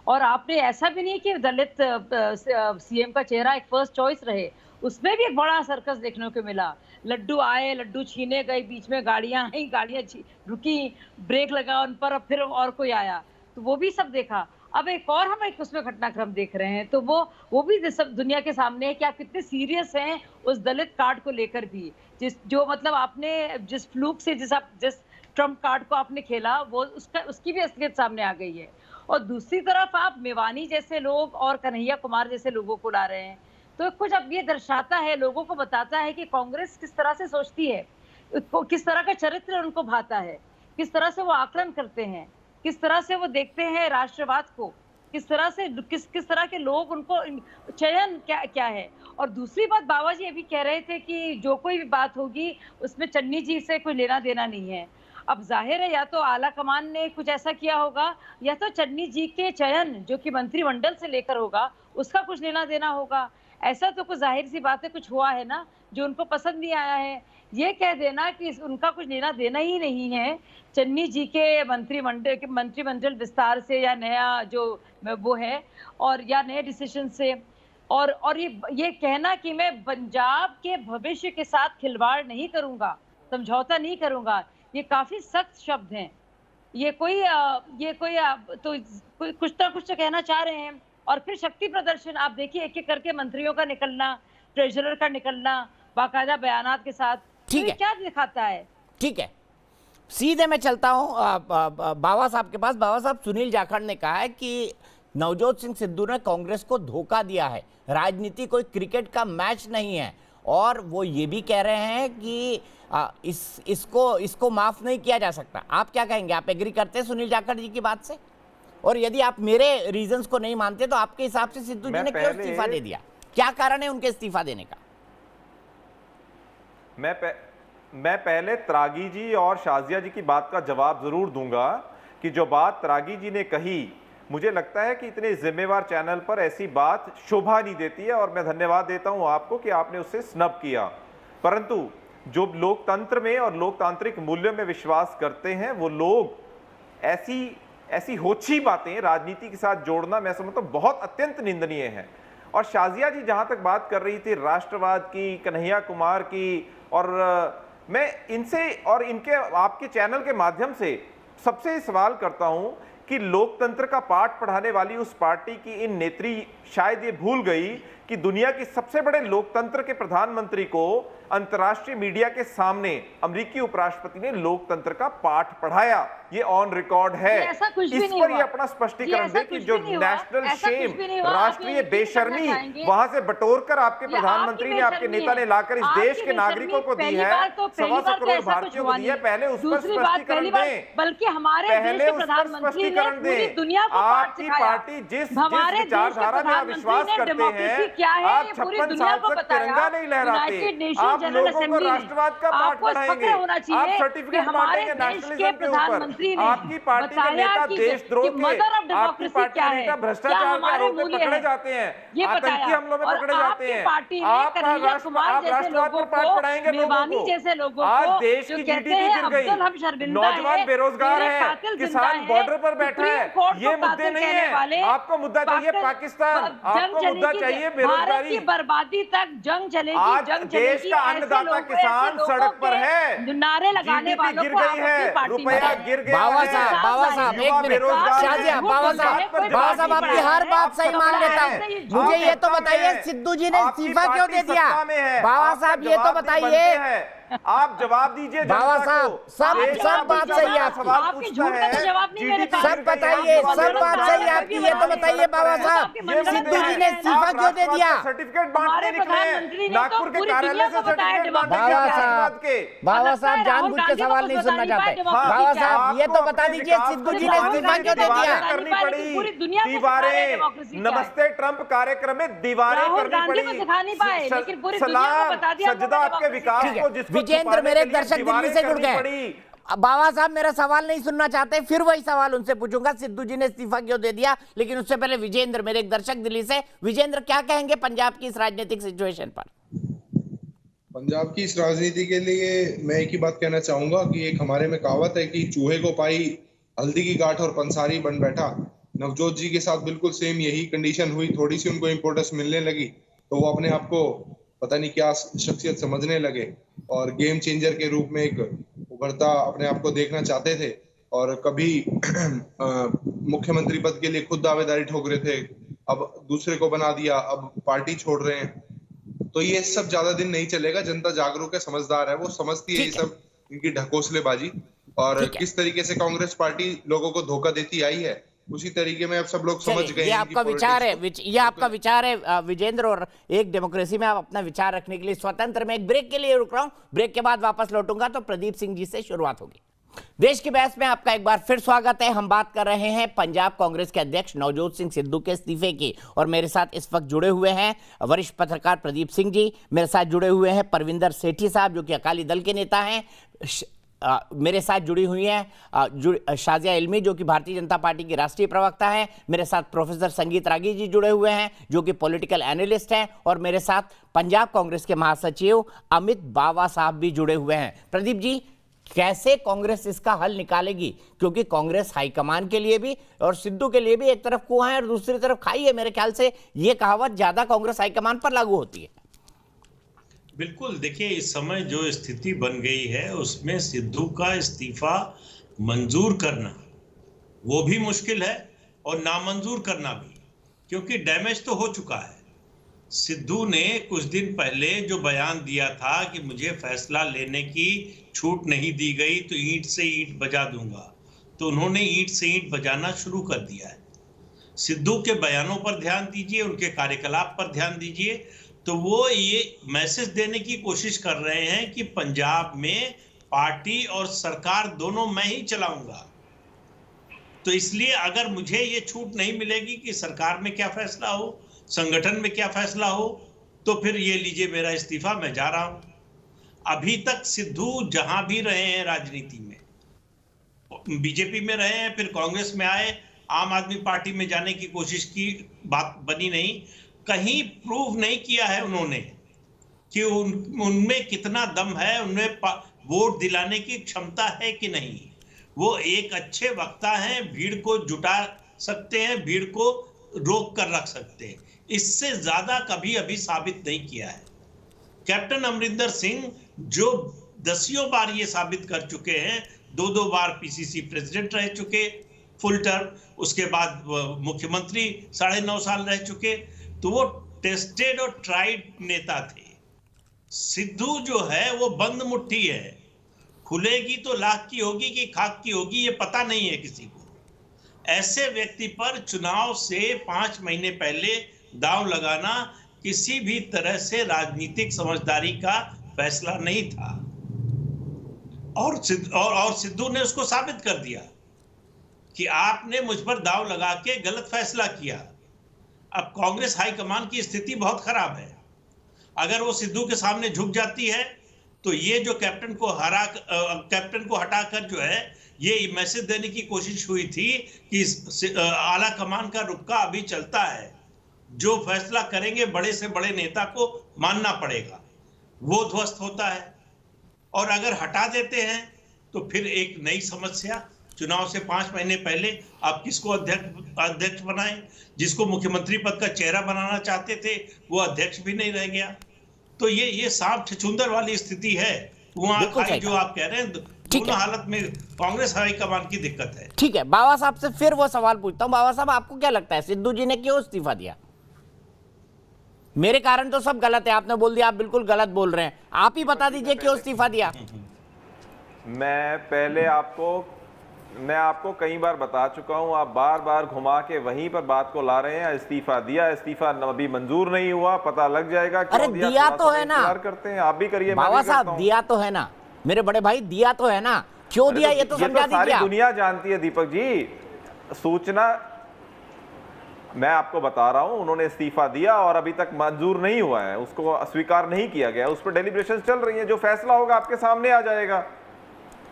और आपने ऐसा भी नहीं कि दलित सीएम का चेहरा एक फर्स्ट चॉइस रहे, उसमें भी एक बड़ा सर्कस देखने को मिला। लड्डू आए, लड्डू छीने गए, बीच में गाड़ियां आई, गाड़ियां रुकी, ब्रेक लगा उन पर, फिर और कोई आया, तो वो भी सब देखा। अब एक और हम एक उसमें घटनाक्रम देख रहे हैं, तो वो भी सब दुनिया के सामने है कि आप कितने सीरियस हैं उस दलित कार्ड को लेकर भी, जो मतलब आपने जिस फ्लूक से, जिस ट्रम्प कार्ड को आपने खेला, वो उसकी भी असलियत सामने आ गई है। और दूसरी तरफ आप मेवानी जैसे लोग और कन्हैया कुमार जैसे लोगों को ला रहे हैं, तो कुछ अब ये दर्शाता है, लोगों को बताता है कि कांग्रेस किस तरह से सोचती है, किस तरह का चरित्र उनको भाता है, किस तरह से वो आकलन करते हैं, किस तरह से वो देखते हैं राष्ट्रवाद को, किस तरह से किस तरह के लोग उनको चयन क्या है। और दूसरी बात, बाबा जी अभी कह रहे थे कि जो कोई भी बात होगी उसमें चन्नी जी से कोई लेना देना नहीं है। अब जाहिर है या तो आला कमान ने कुछ ऐसा किया होगा, या तो चन्नी जी के चयन जो कि मंत्रिमंडल से लेकर होगा उसका कुछ लेना देना होगा। ऐसा तो कुछ जाहिर सी बात है कुछ हुआ है ना जो उनको पसंद नहीं आया है। ये कह देना कि उनका कुछ लेना देना ही नहीं है चन्नी जी के मंत्रिमंडल विस्तार से या नया जो वो है और या नए डिसीजन से, और ये कहना कि मैं पंजाब के भविष्य के साथ खिलवाड़ नहीं करूंगा, समझौता नहीं करूंगा, ये काफी सख्त शब्द हैं। ये कोई तो कुछ ना कुछ तो कहना चाह रहे हैं। और फिर शक्ति प्रदर्शन आप देखिए, एक एक करके मंत्रियों का निकलना, ट्रेजरर का निकलना बाकायदा बयानात के साथ, ठीक है, क्या दिखाता है। ठीक है, सीधे मैं चलता हूं बाबा साहब के पास। बाबा साहब, सुनील जाखड़ ने कहा है कि नवजोत सिंह सिद्धू ने कांग्रेस को धोखा दिया है, राजनीति कोई क्रिकेट का मैच नहीं है, और वो ये भी कह रहे हैं कि इसको माफ नहीं किया जा सकता। आप क्या कहेंगे? आप एग्री करते हैं सुनील जाखड़ जी की बात से? और यदि आप मेरे रीजंस को नहीं मानते तो आपके हिसाब से सिद्धू जी ने क्यों इस्तीफा दे दिया? क्या कारण है उनके इस्तीफा देने का? मैं पहले त्रागी जी और शाजिया जी की बात का जवाब जरूर दूंगा कि जो बात त्रागी जी ने कही, मुझे लगता है कि इतने जिम्मेवार चैनल पर ऐसी बात शोभा नहीं देती है, और मैं धन्यवाद देता हूं आपको कि आपने उससे स्नब किया। परंतु जो लोकतंत्र में और लोकतांत्रिक मूल्यों में विश्वास करते हैं वो लोग ऐसी होछी बातें राजनीति के साथ जोड़ना, मैं समझता हूं, बहुत अत्यंत निंदनीय है। और शाजिया जी जहां तक बात कर रही थी राष्ट्रवाद की, कन्हैया कुमार की, और मैं इनसे और इनके आपके चैनल के माध्यम से सबसे सवाल करता हूं कि लोकतंत्र का पाठ पढ़ाने वाली उस पार्टी की इन नेत्री शायद ये भूल गई कि दुनिया की सबसे बड़े लोकतंत्र के प्रधानमंत्री को अंतर्राष्ट्रीय मीडिया के सामने अमेरिकी उपराष्ट्रपति ने लोकतंत्र का पाठ पढ़ाया। ये ऑन रिकॉर्ड है। इस पर ये अपना स्पष्टीकरण दे कि जो नेशनल शेम, राष्ट्रीय बेशर्मी वहां से बटोरकर आपके प्रधानमंत्री ने, आपके नेता ने लाकर इस देश के नागरिकों को दी है, 125 करोड़ भारतीयों को दी है, पहले उस पर स्पष्टीकरण दें। बल्कि हमारे पहले उस पर स्पष्टीकरण दें। आपकी पार्टी जिस विचारधारा में आप विश्वास करते हैं, आप 56 साल तक तिरंगा नहीं लहराते, आप लोगों को राष्ट्रवाद का पाठ पढ़ाएंगे, आप सर्टिफिकेट बांटेंगे नेशनलिज्म के ऊपर। आपकी पार्टी के नेता देशद्रोह के, आपकी पार्टी के नेता भ्रष्टाचार के आरोप में पकड़े जाते हैं, आतंकी हमलों में पकड़े जाते हैं। आप राष्ट्रवाद पर पाठ पढ़ाएंगे लोगों को। आज देश की जीडीपी गिर गई, नौजवान बेरोजगार है, किसान बॉर्डर पर बैठा है, ये मुद्दे नहीं है। आपको मुद्दा चाहिए पाकिस्तान, आपको मुद्दा चाहिए बेरोजगारी, बर्बादी तक जंग चलेगी। आज देश का अन्नदाता किसान सड़क पर है, नारे लगाने वालों गिर गई है, रुपया गिर गया है। बाबा साहब एक मिनट, शाजिया, बाबा साहब आपकी हर बात सही मान लेता हूँ। मुझे ये तो बताइए सिद्धू जी ने इस्तीफा क्यों दे दिया? बाबा साहब ये तो बताइए, आप जवाब दीजिए। बाबा साहब सब बात सही है आपकी, सब बताइए, सब बात सही है आपकी, ये तो बताइए बाबा साहब सिद्धू जी ने इस्तीफा क्यों दे दिया? सर्टिफिकेट बांटने निकले नागपुर के कार्यालय से सर्टिफिकेट बाबा साहब जानबूझ के सवाल नहीं सुनना चाहते। बाबा साहब ये तो बता दीजिए सिद्धू जी ने इस्तीफा क्यों दे दिया? करनी पड़ी दीवारें, नमस्ते ट्रंप कार्यक्रम में दीवारें करनी पड़ी। सलाम सजदा आपके विकास को। विजेंद्र, मेरे एक दर्शक दिल्ली से जुड़ गए। बाबा साहब मेरा सवाल नहीं सुनना चाहते, फिर वही सवाल उनसे पूछूंगा, सिद्धू जी ने इस्तीफा क्यों दे दिया। लेकिन उससे पहले विजेंद्र, मेरे एक दर्शक दिल्ली से, विजेंद्र क्या कहेंगे पंजाब की इस राजनीतिक सिचुएशन पर? पंजाब की इस राजनीति के लिए मैं एक ही बात कहना चाहूंगा कि एक हमारे में कहावत है कि चूहे को पाई हल्दी की गांठ और पंसारी बन बैठा। नवजोत जी के साथ बिल्कुल सेम यही कंडीशन हुई। थोड़ी सी उनको इम्पोर्टेंस मिलने लगी तो वो अपने आप को पता नहीं क्या शख्सियत समझने लगे और गेम चेंजर के रूप में एक उभरता अपने आप को देखना चाहते थे। और कभी मुख्यमंत्री पद के लिए खुद दावेदारी ठोक रहे थे, अब दूसरे को बना दिया, अब पार्टी छोड़ रहे हैं। तो ये सब ज्यादा दिन नहीं चलेगा। जनता जागरूक है, समझदार है, वो समझती है ये सब इनकी ढकोसलेबाजी। और किस तरीके से कांग्रेस पार्टी लोगों को धोखा देती आई है, उसी तरीके में अब सब लोग समझ गए। ये आपका विचार है, ये आपका विचार है विजेंद्र, और एक डेमोक्रेसी में आप अपना विचार रखने के लिए स्वतंत्र। मैं एक ब्रेक के लिए रुक रहा हूं, ब्रेक के बाद वापस लौटूंगा तो प्रदीप सिंह जी से शुरुआत होगी। देश की बहस में आपका एक बार फिर स्वागत है। हम बात कर रहे हैं पंजाब कांग्रेस के अध्यक्ष नवजोत सिंह सिद्धू के इस्तीफे की, और मेरे साथ इस वक्त जुड़े हुए हैं वरिष्ठ पत्रकार प्रदीप सिंह जी, मेरे साथ जुड़े हुए हैं परविंदर सेठी साहब जो कि अकाली दल के नेता हैं, मेरे साथ जुड़ी हुई हैं शाजिया इल्मी जो कि भारतीय जनता पार्टी की राष्ट्रीय प्रवक्ता है, मेरे साथ प्रोफेसर संगीत रागी जी जुड़े हुए हैं जो कि पॉलिटिकल एनालिस्ट हैं, और मेरे साथ पंजाब कांग्रेस के महासचिव अमित बावा साहब भी जुड़े हुए हैं। प्रदीप जी, कैसे कांग्रेस इसका हल निकालेगी, क्योंकि कांग्रेस हाईकमान के लिए भी और सिद्धू के लिए भी एक तरफ कुआं है और दूसरी तरफ खाई है। मेरे ख्याल से ये कहावत ज्यादा कांग्रेस हाईकमान पर लागू होती है। बिल्कुल, देखिए इस समय जो स्थिति बन गई है उसमें सिद्धू का इस्तीफा मंजूर करना वो भी मुश्किल है और नामंजूर करना भी, क्योंकि डैमेज तो हो चुका है। सिद्धू ने कुछ दिन पहले जो बयान दिया था कि मुझे फैसला लेने की छूट नहीं दी गई तो ईंट से ईंट बजा दूंगा, तो उन्होंने ईंट से ईंट बजाना शुरू कर दिया है। सिद्धू के बयानों पर ध्यान दीजिए, उनके कार्यकलाप पर ध्यान दीजिए, तो वो ये मैसेज देने की कोशिश कर रहे हैं कि पंजाब में पार्टी और सरकार दोनों मैं ही चलाऊंगा। तो इसलिए अगर मुझे ये छूट नहीं मिलेगी कि सरकार में क्या फैसला हो, संगठन में क्या फैसला हो, तो फिर ये लीजिए मेरा इस्तीफा, मैं जा रहा हूं। अभी तक सिद्धू जहां भी रहे हैं राजनीति में, बीजेपी में रहे हैं, फिर कांग्रेस में आए, आम आदमी पार्टी में जाने की कोशिश की, बात बनी नहीं, कहीं प्रूव नहीं किया है उन्होंने कि उनमें कितना दम है, उनमें वोट दिलाने की क्षमता है कि नहीं। वो एक अच्छे वक्ता हैं, भीड़ को जुटा सकते हैं, भीड़ को रोक कर रख सकते हैं, इससे ज्यादा कभी अभी साबित नहीं किया है। कैप्टन अमरिंदर सिंह जो दसियों बार ये साबित कर चुके हैं, 2 बार पीसीसी प्रेसिडेंट रह चुके फुल टर्म, उसके बाद मुख्यमंत्री 9.5 साल रह चुके, तो वो टेस्टेड और ट्राइड नेता थे। सिद्धू जो है वो बंद मुट्ठी है, खुलेगी तो लाख की होगी कि खाक की होगी ये पता नहीं है किसी को। ऐसे व्यक्ति पर चुनाव से 5 महीने पहले दांव लगाना किसी भी तरह से राजनीतिक समझदारी का फैसला नहीं था, और सिद्धू ने उसको साबित कर दिया कि आपने मुझ पर दांव लगा के गलत फैसला किया। अब कांग्रेस हाईकमान की स्थिति बहुत खराब है। अगर वो सिद्धू के सामने झुक जाती है तो ये जो कैप्टन को हटाकर जो है ये मैसेज देने की कोशिश हुई थी कि आला कमान का रुक्का अभी चलता है, जो फैसला करेंगे बड़े से बड़े नेता को मानना पड़ेगा, वो ध्वस्त होता है। और अगर हटा देते हैं तो फिर एक नई समस्या, चुनाव से 5 महीने पहले आप किसको अध्यक्ष बनाएं? जिसको मुख्यमंत्री पद का चेहरा बनाना चाहते थे वो अध्यक्ष भी नहीं रह गया। तो ये सांप छछूंदर वाली स्थिति है। वहां जो आप कह रहे हैं, दोनों हालत में कांग्रेस हाईकमान की दिक्कत है। ठीक है, बाबा साहब से फिर वो सवाल पूछता हूं। बाबा साहब, आपको क्या लगता है सिद्धू जी ने क्यों इस्तीफा दिया? मेरे कारण तो सब गलत है, आपने बोल दिया, आप बिल्कुल गलत बोल रहे हैं, आप ही बता दीजिए क्यों इस्तीफा दिया। मैं आपको कई बार बता चुका हूं, आप बार बार घुमा के वहीं पर बात को ला रहे हैं। इस्तीफा दिया, इस्तीफा अभी मंजूर नहीं हुआ, पता लग जाएगा। अरे दिया तो है ना, करते हैं आप भी करिए, बाबा साहब दिया तो है ना, मेरे बड़े भाई दिया तो है ना, क्यों दिया ये तो समझा दीजिए। सारी दुनिया जानती है दीपक जी, सूचना मैं आपको बता रहा हूं, उन्होंने इस्तीफा दिया और अभी तक मंजूर नहीं हुआ है, उसको स्वीकार नहीं किया गया, उस पर डेलिब्रेशन चल रही है, जो फैसला होगा आपके सामने आ जाएगा।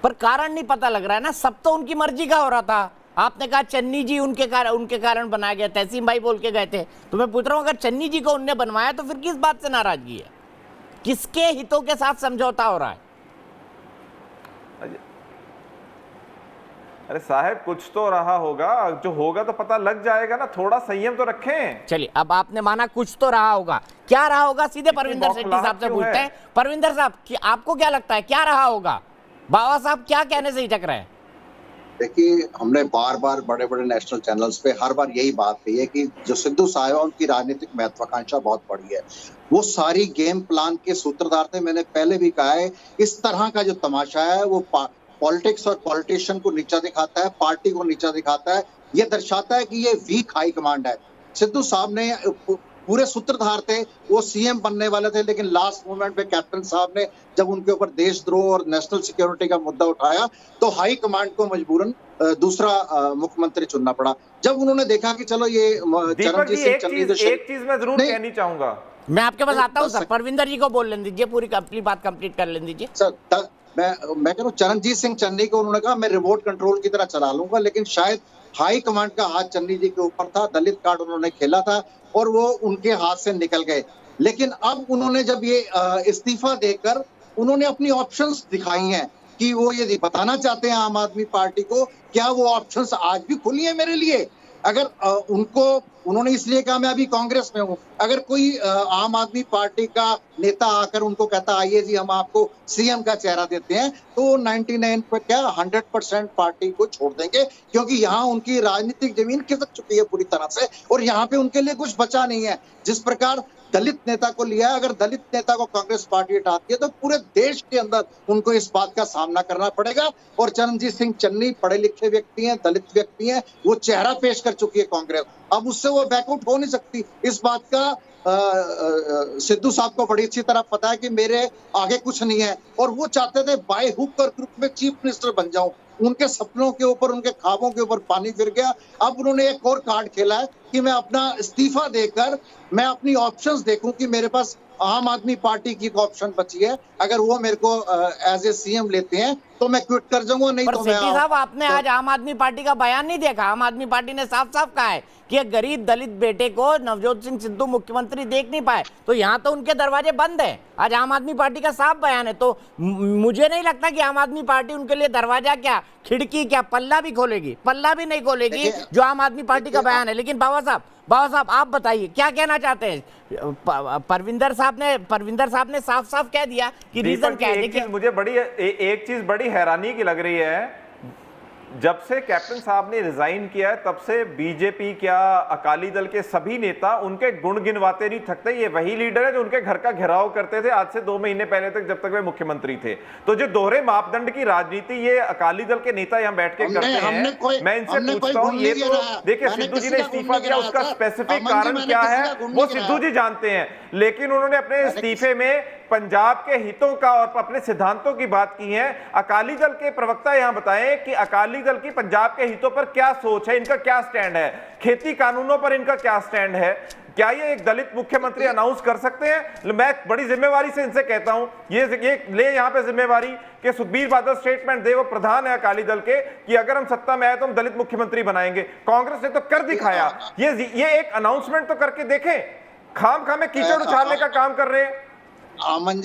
पर कारण नहीं पता लग रहा है ना, सब तो उनकी मर्जी का हो रहा था। आपने कहा चन्नी जी उनके कारण बनाया गया, तहसीम भाई बोल के गए थे, तो मैं पूछ रहा हूं अगर चन्नी जी को उनने बनवाया तो फिर किस बात से नाराजगी है, किसके हितों के साथ समझौता हो रहा है? अरे साहब कुछ तो रहा होगा, जो होगा तो पता लग जाएगा ना, थोड़ा संयम तो रखें। चलिए, अब आपने माना कुछ तो रहा होगा, क्या रहा होगा सीधे परविंदर सेठी साहब से पूछते हैं। परविंदर साहब, आपको क्या लगता है क्या रहा होगा? बाबा साहब क्या कहने से हिचक रहे हैं? देखिए, हमने बार बार बड़े बड़े नेशनल चैनल्स पे हर बार यही बात कही है कि जो सिद्धू साहब उनकी राजनीतिक महत्वाकांक्षा बहुत बड़ी है, वो सारी गेम प्लान के सूत्रधार थे। मैंने पहले भी कहा है, इस तरह का जो तमाशा है वो पॉलिटिक्स और पॉलिटिशियन को नीचा दिखाता है, पार्टी को नीचा दिखाता है। ये दर्शाता है कि ये वीक हाई कमांड है। सिद्धू साहब ने पूरे सूत्रधार थे, वो सीएम बनने वाले थे, लेकिन लास्ट मोमेंट पे कैप्टन साहब ने जब उनके ऊपर देशद्रोह और नेशनल सिक्योरिटी का मुद्दा उठाया तो हाई कमांड को मजबूरन दूसरा मुख्यमंत्री चुनना पड़ा। जब उन्होंने देखा कि चलो ये चरणजीत सिंह चन्नी एक चीज मैं जरूर कहनी चाहूंगा, मैं आपके पास आता हूँ सर, परविंदर जी को बोल लेने दीजिए, पूरी बात कंप्लीट कर लेने दीजिए सर। मैं कह रहा हूँ चरणजीत सिंह चन्नी को उन्होंने कहा मैं रिमोट कंट्रोल की तरह चला लूंगा, लेकिन शायद हाई कमांड का हाथ चन्नी जी के ऊपर था, दलित कार्ड उन्होंने खेला था और वो उनके हाथ से निकल गए। लेकिन अब उन्होंने जब ये इस्तीफा देकर उन्होंने अपनी ऑप्शंस दिखाई हैं कि वो ये बताना चाहते हैं आम आदमी पार्टी को, क्या वो ऑप्शंस आज भी खुली है मेरे लिए? अगर उन्होंने इसलिए कहा मैं अभी कांग्रेस में हूं, अगर कोई आम आदमी पार्टी का नेता आकर उनको कहता आइए जी हम आपको सीएम का चेहरा देते हैं, तो 99 पर क्या 100% पार्टी को छोड़ देंगे, क्योंकि यहाँ उनकी राजनीतिक जमीन खिसक चुकी है पूरी तरह से और यहाँ पे उनके लिए कुछ बचा नहीं है। जिस प्रकार दलित नेता को लिया है, अगर दलित नेता को कांग्रेस पार्टी हटाती है तो पूरे देश के अंदर उनको इस बात का सामना करना पड़ेगा। और चरणजीत सिंह चन्नी पढ़े लिखे व्यक्ति हैं, दलित व्यक्ति हैं, वो चेहरा पेश कर चुकी है कांग्रेस, अब उससे वो बैकआउट हो नहीं सकती। इस बात का सिद्धू साहब को बड़ी अच्छी तरह पता है कि मेरे आगे कुछ नहीं है और वो चाहते थे बाय हुक और क्रुक में चीफ मिनिस्टर बन जाऊं। उनके सपनों के ऊपर, उनके ख्वाबों के ऊपर पानी फिर गया। अब उन्होंने एक और कार्ड खेला है कि मैं अपना इस्तीफा देकर मैं अपनी ऑप्शंस देखूं कि मेरे पास आम आदमी पार्टी की ऑप्शन बची है, अगर वो मेरे को एज ए सीएम लेते हैं तो मैं क्विट कर जाऊंगा, नहीं तो मैं। साहब आपने आज आम आदमी पार्टी का बयान नहीं देखा। आम आदमी पार्टी ने साफ साफ कहा है कि गरीब दलित बेटे को नवजोत सिंह सिद्धू मुख्यमंत्री देख नहीं पाए, तो यहाँ तो उनके दरवाजे बंद हैं। आज आम आदमी पार्टी का साफ बयान है, तो मुझे नहीं लगता कि आम आदमी पार्टी उनके लिए दरवाजा क्या, खिड़की क्या, पल्ला भी खोलेगी, पल्ला भी नहीं खोलेगी, जो आम आदमी पार्टी का बयान है। लेकिन बाबा साहब आप बताइए क्या कहना चाहते हैं? परविंदर साहब ने साफ साफ कह दिया कि रीजन क्या है। मुझे एक चीज बड़ी हैरानी की लग रही है, जब से कैप्टन साहब ने रिजाइन किया है तब से बीजेपी क्या अकाली दल के सभी नेता उनके गुण गिनवाते नहीं थकते। ये वही लीडर है जो उनके घर का घेराव करते थे आज से 2 महीने पहले तक, जब तक वे मुख्यमंत्री थे। तो जो दोहरे मापदंड की राजनीति ये अकाली दल के नेता यहाँ बैठ के करते हैं, मैं इनसे पूछता हूँ, ये तो देखिए सिद्धू जी ने इस्तीफा दिया, उसका स्पेसिफिक कारण क्या है वो सिद्धू जी जानते हैं, लेकिन उन्होंने अपने इस्तीफे में पंजाब के हितों का और अपने सिद्धांतों की बात की है। अकाली दल के प्रवक्ता यहां बताएं कि अकाली दल की पंजाब के हितों पर क्या सोच है, इनका क्या स्टैंड है, खेती कानूनों पर इनका क्या स्टैंड है, क्या ये एक दलित मुख्यमंत्री अनाउंस कर सकते हैं? मैं बड़ी जिम्मेवारी से इनसे कहता हूं, ये ले यहां पे जिम्मेवारी कि सुखबीर बादल स्टेटमेंट दे, वो प्रधान है अकाली दल के, कि अगर हम सत्ता में आए तो हम दलित मुख्यमंत्री बनाएंगे। कांग्रेस ने तो कर दिखाया, ये एक अनाउंसमेंट तो करके देखें। खाम में कीचड़ उछालने का काम कर रहे हैं। अमन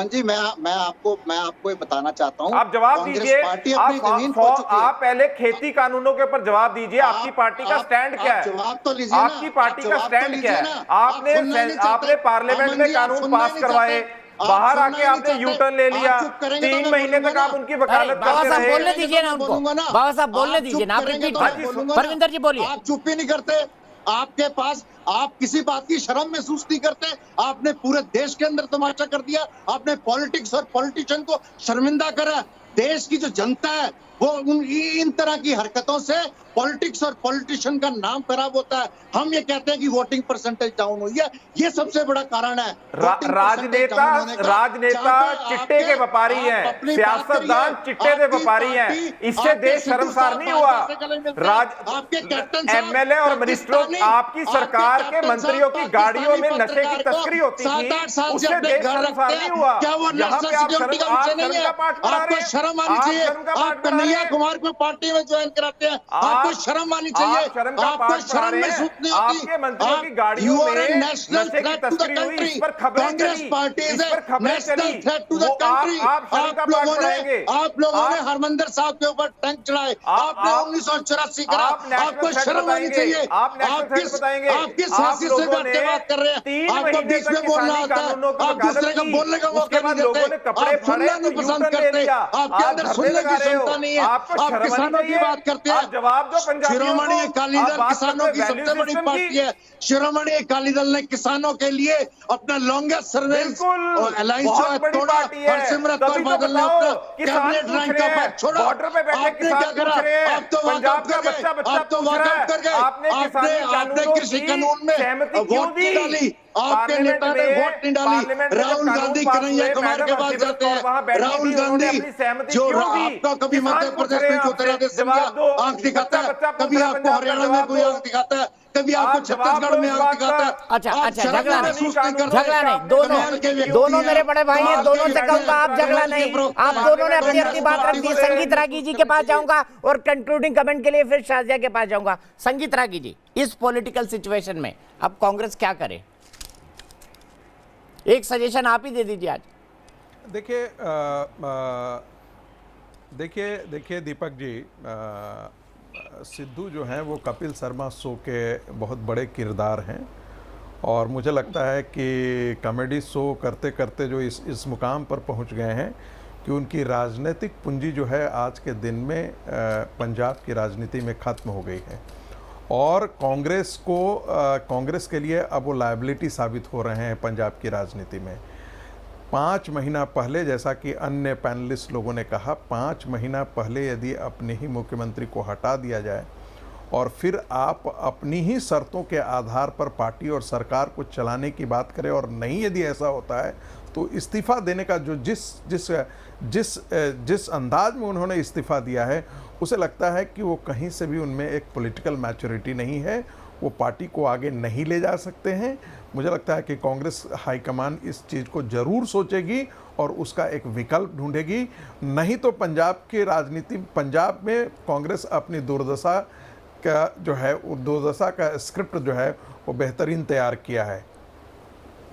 जी मैं आपको ये बताना चाहता हूँ, आप जवाब दीजिए। आप पहले खेती कानूनों के ऊपर जवाब दीजिए, आपकी पार्टी का स्टैंड क्या है? जवाब तो लीजिए। आपकी पार्टी का स्टैंड क्या है? आपने पार्लियामेंट में कानून पास करवाए, बाहर आके आपने यू टर्न ले लिया, 3 महीने तक आप उनकी वकालत करते रहे। बोलने दीजिए ना उनको, बाबा साहब बोलने दीजिए ना, परविंदर जी बोलिए। आप चुप ही नहीं करते, आपके पास आप किसी बात की शर्म महसूस नहीं करते। आपने पूरे देश के अंदर तमाशा कर दिया, आपने पॉलिटिक्स और पॉलिटिशियन को शर्मिंदा करा। देश की जो जनता है वो इन तरह की हरकतों से पॉलिटिक्स और पॉलिटिशियन का नाम खराब होता है। हम ये कहते हैं कि वोटिंग परसेंटेज डाउन हुई है, ये सबसे बड़ा कारण है। राजनेता चिट्टे के व्यापारी हैं, सियासतदान चिट्टे के व्यापारी हैं, इससे देश शर्मसार नहीं हुआ। आपके कैप्टन एमएलए और मिनिस्टरों, आपकी सरकार के मंत्रियों की गाड़ियों में नशे की तस्करी होती थी, उससे देश शर्मसार नहीं हुआ। क्या वो नेशनल सिक्योरिटी का विषय नहीं है? आपको शर्म आनी चाहिए। आप कन्हैया कुमार को पार्टी में ज्वाइन कराते हैं, आपको शर्म आनी चाहिए। आपको शर्म महसूस नहीं होती। आपके मंत्रियों की गाड़ियों में नशे की तस्करी हुई, इस पर खबरें कांग्रेस पार्टी इस पर खबरें चली। आप लोगों ने हरमंदिर साहब के ऊपर टैंक चढ़ाए, आपने 1984 करा, आपको शर्म आनी चाहिए। आपकी सियासी से बैठे बात कर रहे हैं, आपको बीच में बोलना आता है, आप दूसरे का बोलने का मौका नहीं देते, आप सुनना नहीं पसंद करते, आपके अंदर सुनने की क्षमता नहीं है। है। आपको आप शर्म आनी किसानों की चाहिए। बात करते हैं, आप जवाब दो पंजाबियों शिरोमणि को। अकाली आप दल बात किसानों करते की हो सबसे वैल्यू बड़ी सिस्टम पार्टी की। है। शिरोमणि अकाली दल ने किसानों के लिए अपना लॉन्गेस्ट सर्वेंस और अलायंस जो है बहुत बड़ी तोड़ा। पार्टी है। हरसिमरत तभी कौर तो बादल ने बताओ, अपना किसान कैबिनेट पूछ रैंक रहे का हैं, पद छोड़ा। बॉर्डर पे बैठे आपने किसान क्या करा? पूछ रहे हैं, आप तो पंजाब वॉकआउट का कर बच्चा गए, बच्चा आप तो पूछ रहा वॉकआउट कर है। गए। आपने किसानी आपने कानूनों कृषि की कानून में सहमति क्यों वोट नहीं दी? डाली, आपके पार्लियामेंट नेता ने में- वोट नहीं डाली। पार्लियामेंट में जब राहुल कानून गांधी पास कन्हैया हुए, कुमार के मैडम पास हरसिमरत जाते कौर हैं। वहां बैठी राहुल थी, उन्होंने गांधी अपनी सहमति जो क्यों दी? आपका कभी किसान मध्य पूछ प्रदेश रहे में हैं ज्योतिरादित्य आपसे, सिंधिया जवाब दो। आंख दिखाता है, बच्चा पूछ कभी रहा है, आपको पंजाब का हरियाणा में जवाब कोई दो। आंख दिखाता है, कभी आपको आप जवाब छत्तीसगढ़ दो में इस आंख बात दिखाता है। का। अच्छा आप अच्छा, शर्म झगड़ा महसूस नहीं नहीं, करते। झगड़ा नहीं। कमाल के व्यक्ति दोनों हैं मेरे आप। बड़े भाई हैं, कमाल के दोनों से व्यक्ति कहूंगा हैं। आप झगड़ा कमाल के नहीं। प्रवक्ता आप हैं। दोनों ने अपनी कांग्रेस अपनी बात रख दी। पार्टी संगीत रागी जी के पास जाऊंगा और कंक्लूडिंग कमेंट के लिए फिर शाजिया के पास जाऊंगा। संगीत रागी जी, इस पॉलिटिकल सिचुएशन में अब कांग्रेस क्या करे? एक सजेशन आप ही दे दीजिए आज। देखिए दीपक जी, सिद्धू जो हैं वो कपिल शर्मा शो के बहुत बड़े किरदार हैं और मुझे लगता है कि कॉमेडी शो करते करते जो इस मुकाम पर पहुंच गए हैं कि उनकी राजनीतिक पूंजी जो है आज के दिन में पंजाब की राजनीति में ख़त्म हो गई है और कांग्रेस के लिए अब वो लायबिलिटी साबित हो रहे हैं पंजाब की राजनीति में। 5 महीना पहले, जैसा कि अन्य पैनलिस्ट लोगों ने कहा, 5 महीना पहले यदि अपने ही मुख्यमंत्री को हटा दिया जाए और फिर आप अपनी ही शर्तों के आधार पर पार्टी और सरकार को चलाने की बात करें और नहीं यदि ऐसा होता है तो इस्तीफ़ा देने का जो जिस अंदाज में उन्होंने इस्तीफ़ा दिया है, उसे लगता है कि वो कहीं से भी उनमें एक पॉलिटिकल मैच्योरिटी नहीं है, वो पार्टी को आगे नहीं ले जा सकते हैं। मुझे लगता है कि कांग्रेस हाईकमान इस चीज़ को ज़रूर सोचेगी और उसका एक विकल्प ढूंढेगी। नहीं तो पंजाब की राजनीति, पंजाब में कांग्रेस अपनी दुर्दशा का जो है, दुर्दशा का स्क्रिप्ट जो है वो बेहतरीन तैयार किया है।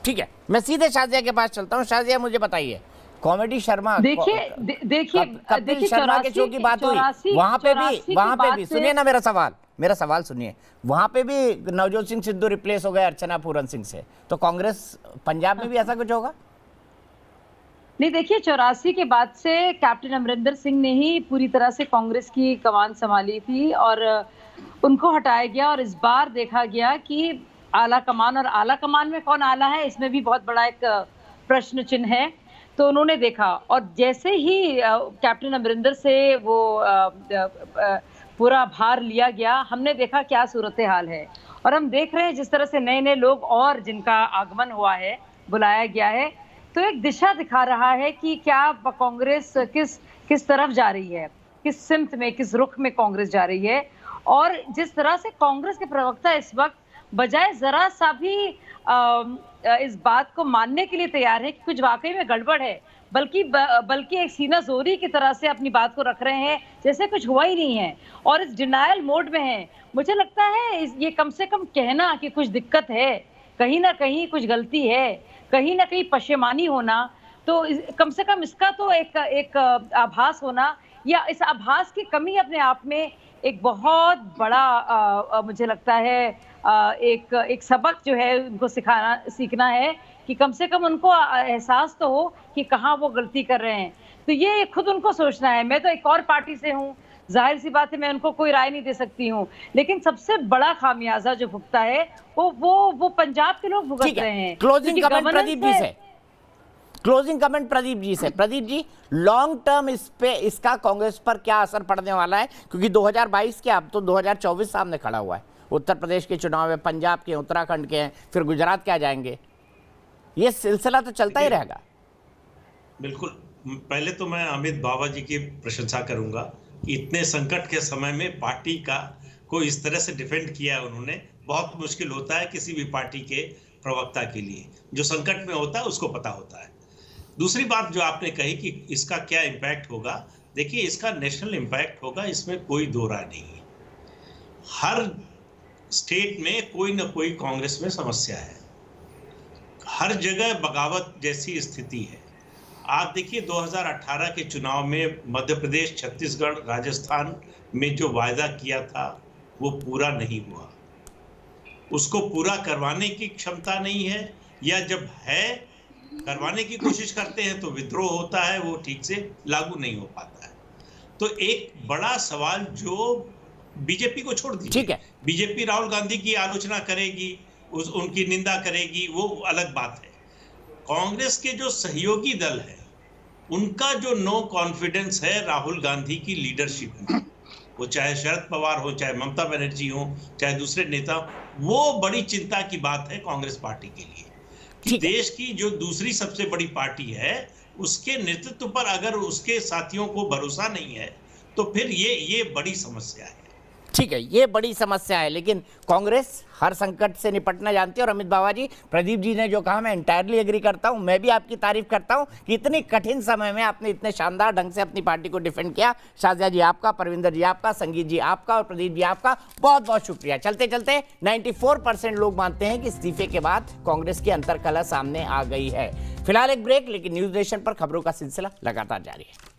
ठीक है, मैं सीधे शाजिया के पास चलता हूँ। शाजिया, मुझे बताइए, कॉमेडी शर्मा, देखिए कपिल शर्मा के शो की बात हुई, वहां पे भी सुनिए ना मेरा सवाल सुनिए। वहां पे भी नवजोत सिंह सिद्धू रिप्लेस हो गए अर्चना पूरन सिंह से, तो कांग्रेस पंजाब में भी ऐसा कुछ होगा? नहीं, देखिए 84 के बाद से कैप्टन अमरिंदर सिंह ने ही पूरी तरह से कांग्रेस की कमान संभाली थी और उनको हटाया गया और इस बार देखा गया कि आला कमान, और आला कमान में कौन आला है इसमें भी बहुत बड़ा एक प्रश्न चिन्ह है। तो उन्होंने देखा और जैसे ही कैप्टन अमरिंदर से वो पूरा भार लिया गया, हमने देखा क्या सूरत हाल है और हम देख रहे हैं जिस तरह से नए नए लोग और जिनका आगमन हुआ है, बुलाया गया है, तो एक दिशा दिखा रहा है कि क्या कांग्रेस किस तरफ जा रही है, किस सिमत में, किस रुख में कांग्रेस जा रही है। और जिस तरह से कांग्रेस के प्रवक्ता इस वक्त बजाय जरा सा भी इस बात को मानने के लिए तैयार है कि कुछ वाकई में गड़बड़ है, बल्कि एक सीना जोरी की तरह से अपनी बात को रख रहे हैं जैसे कुछ हुआ ही नहीं है और इस डिनायल मोड में है। मुझे लगता है ये कम से कम कहना कि कुछ दिक्कत है, कहीं ना कहीं कुछ गलती है, कहीं ना कहीं पशेमानी होना, तो कम से कम इसका तो एक आभास होना, या इस आभास की कमी अपने आप में एक बहुत बड़ा मुझे लगता है एक सबक जो है उनको सीखना है कि कम से कम उनको एहसास तो हो कि कहाँ वो गलती कर रहे हैं। तो ये खुद उनको सोचना है। मैं तो एक और पार्टी से हूँ, जाहिर सी बात है मैं उनको कोई राय नहीं दे सकती हूँ, लेकिन सबसे बड़ा खामियाजा जो भुगता है वो पंजाब के लोग भुगत रहे हैं। क्लोजिंग कमेंट प्रदीप जी से, क्लोजिंग कमेंट प्रदीप जी से। प्रदीप जी, लॉन्ग टर्म इसका कांग्रेस पर क्या असर पड़ने वाला है? क्योंकि 2022 के अब तो 2024 सामने खड़ा हुआ है। उत्तर प्रदेश के चुनाव है, पंजाब के, उत्तराखंड के हैं, फिर गुजरात के आ जाएंगे। ये सिलसिला तो चलता ही रहेगा। बिल्कुल। पहले तो मैं अमित बाबा जी की प्रशंसा करूंगा कि इतने संकट के समय में पार्टी को इस तरह से डिफेंड किया उन्होंने। बहुत मुश्किल होता है किसी भी पार्टी के प्रवक्ता के लिए, जो संकट में होता है उसको पता होता है। दूसरी बात जो आपने कही कि इसका क्या इम्पैक्ट होगा, देखिए इसका नेशनल इम्पैक्ट होगा, इसमें कोई दो राय नहीं है। हर स्टेट में कोई ना कोई कांग्रेस में समस्या है, हर जगह बगावत जैसी स्थिति है। आप देखिए 2018 के चुनाव में मध्य प्रदेश, छत्तीसगढ़, राजस्थान में जो वायदा किया था वो पूरा नहीं हुआ, उसको पूरा करवाने की क्षमता नहीं है, या जब है करवाने की कोशिश करते हैं तो विद्रोह होता है, वो ठीक से लागू नहीं हो पाता है। तो एक बड़ा सवाल जो बीजेपी को छोड़ दीजिए, ठीक है, बीजेपी राहुल गांधी की आलोचना करेगी, उनकी निंदा करेगी, वो अलग बात है। कांग्रेस के जो सहयोगी दल है उनका जो नो कॉन्फिडेंस है राहुल गांधी की लीडरशिप में, वो चाहे शरद पवार हो, चाहे ममता बनर्जी हो, चाहे दूसरे नेता, वो बड़ी चिंता की बात है कांग्रेस पार्टी के लिए कि देश की जो दूसरी सबसे बड़ी पार्टी है उसके नेतृत्व पर अगर उसके साथियों को भरोसा नहीं है तो फिर ये बड़ी समस्या है। ठीक है, ये बड़ी समस्या है, लेकिन कांग्रेस हर संकट से निपटना जानती है। और अमित बाबा जी, प्रदीप जी ने जो कहा मैं एंटायरली एग्री करता हूं। मैं भी आपकी तारीफ करता हूं कि इतनी कठिन समय में आपने इतने शानदार ढंग से अपनी पार्टी को डिफेंड किया। शाजिया जी आपका, परविंदर जी आपका, संगीत जी आपका और प्रदीप जी आपका बहुत बहुत शुक्रिया। चलते चलते 94% लोग मानते हैं कि इस्तीफे के बाद कांग्रेस की अंतर्कलह सामने आ गई है। फिलहाल एक ब्रेक, लेकिन न्यूज नेशन पर खबरों का सिलसिला लगातार जारी है।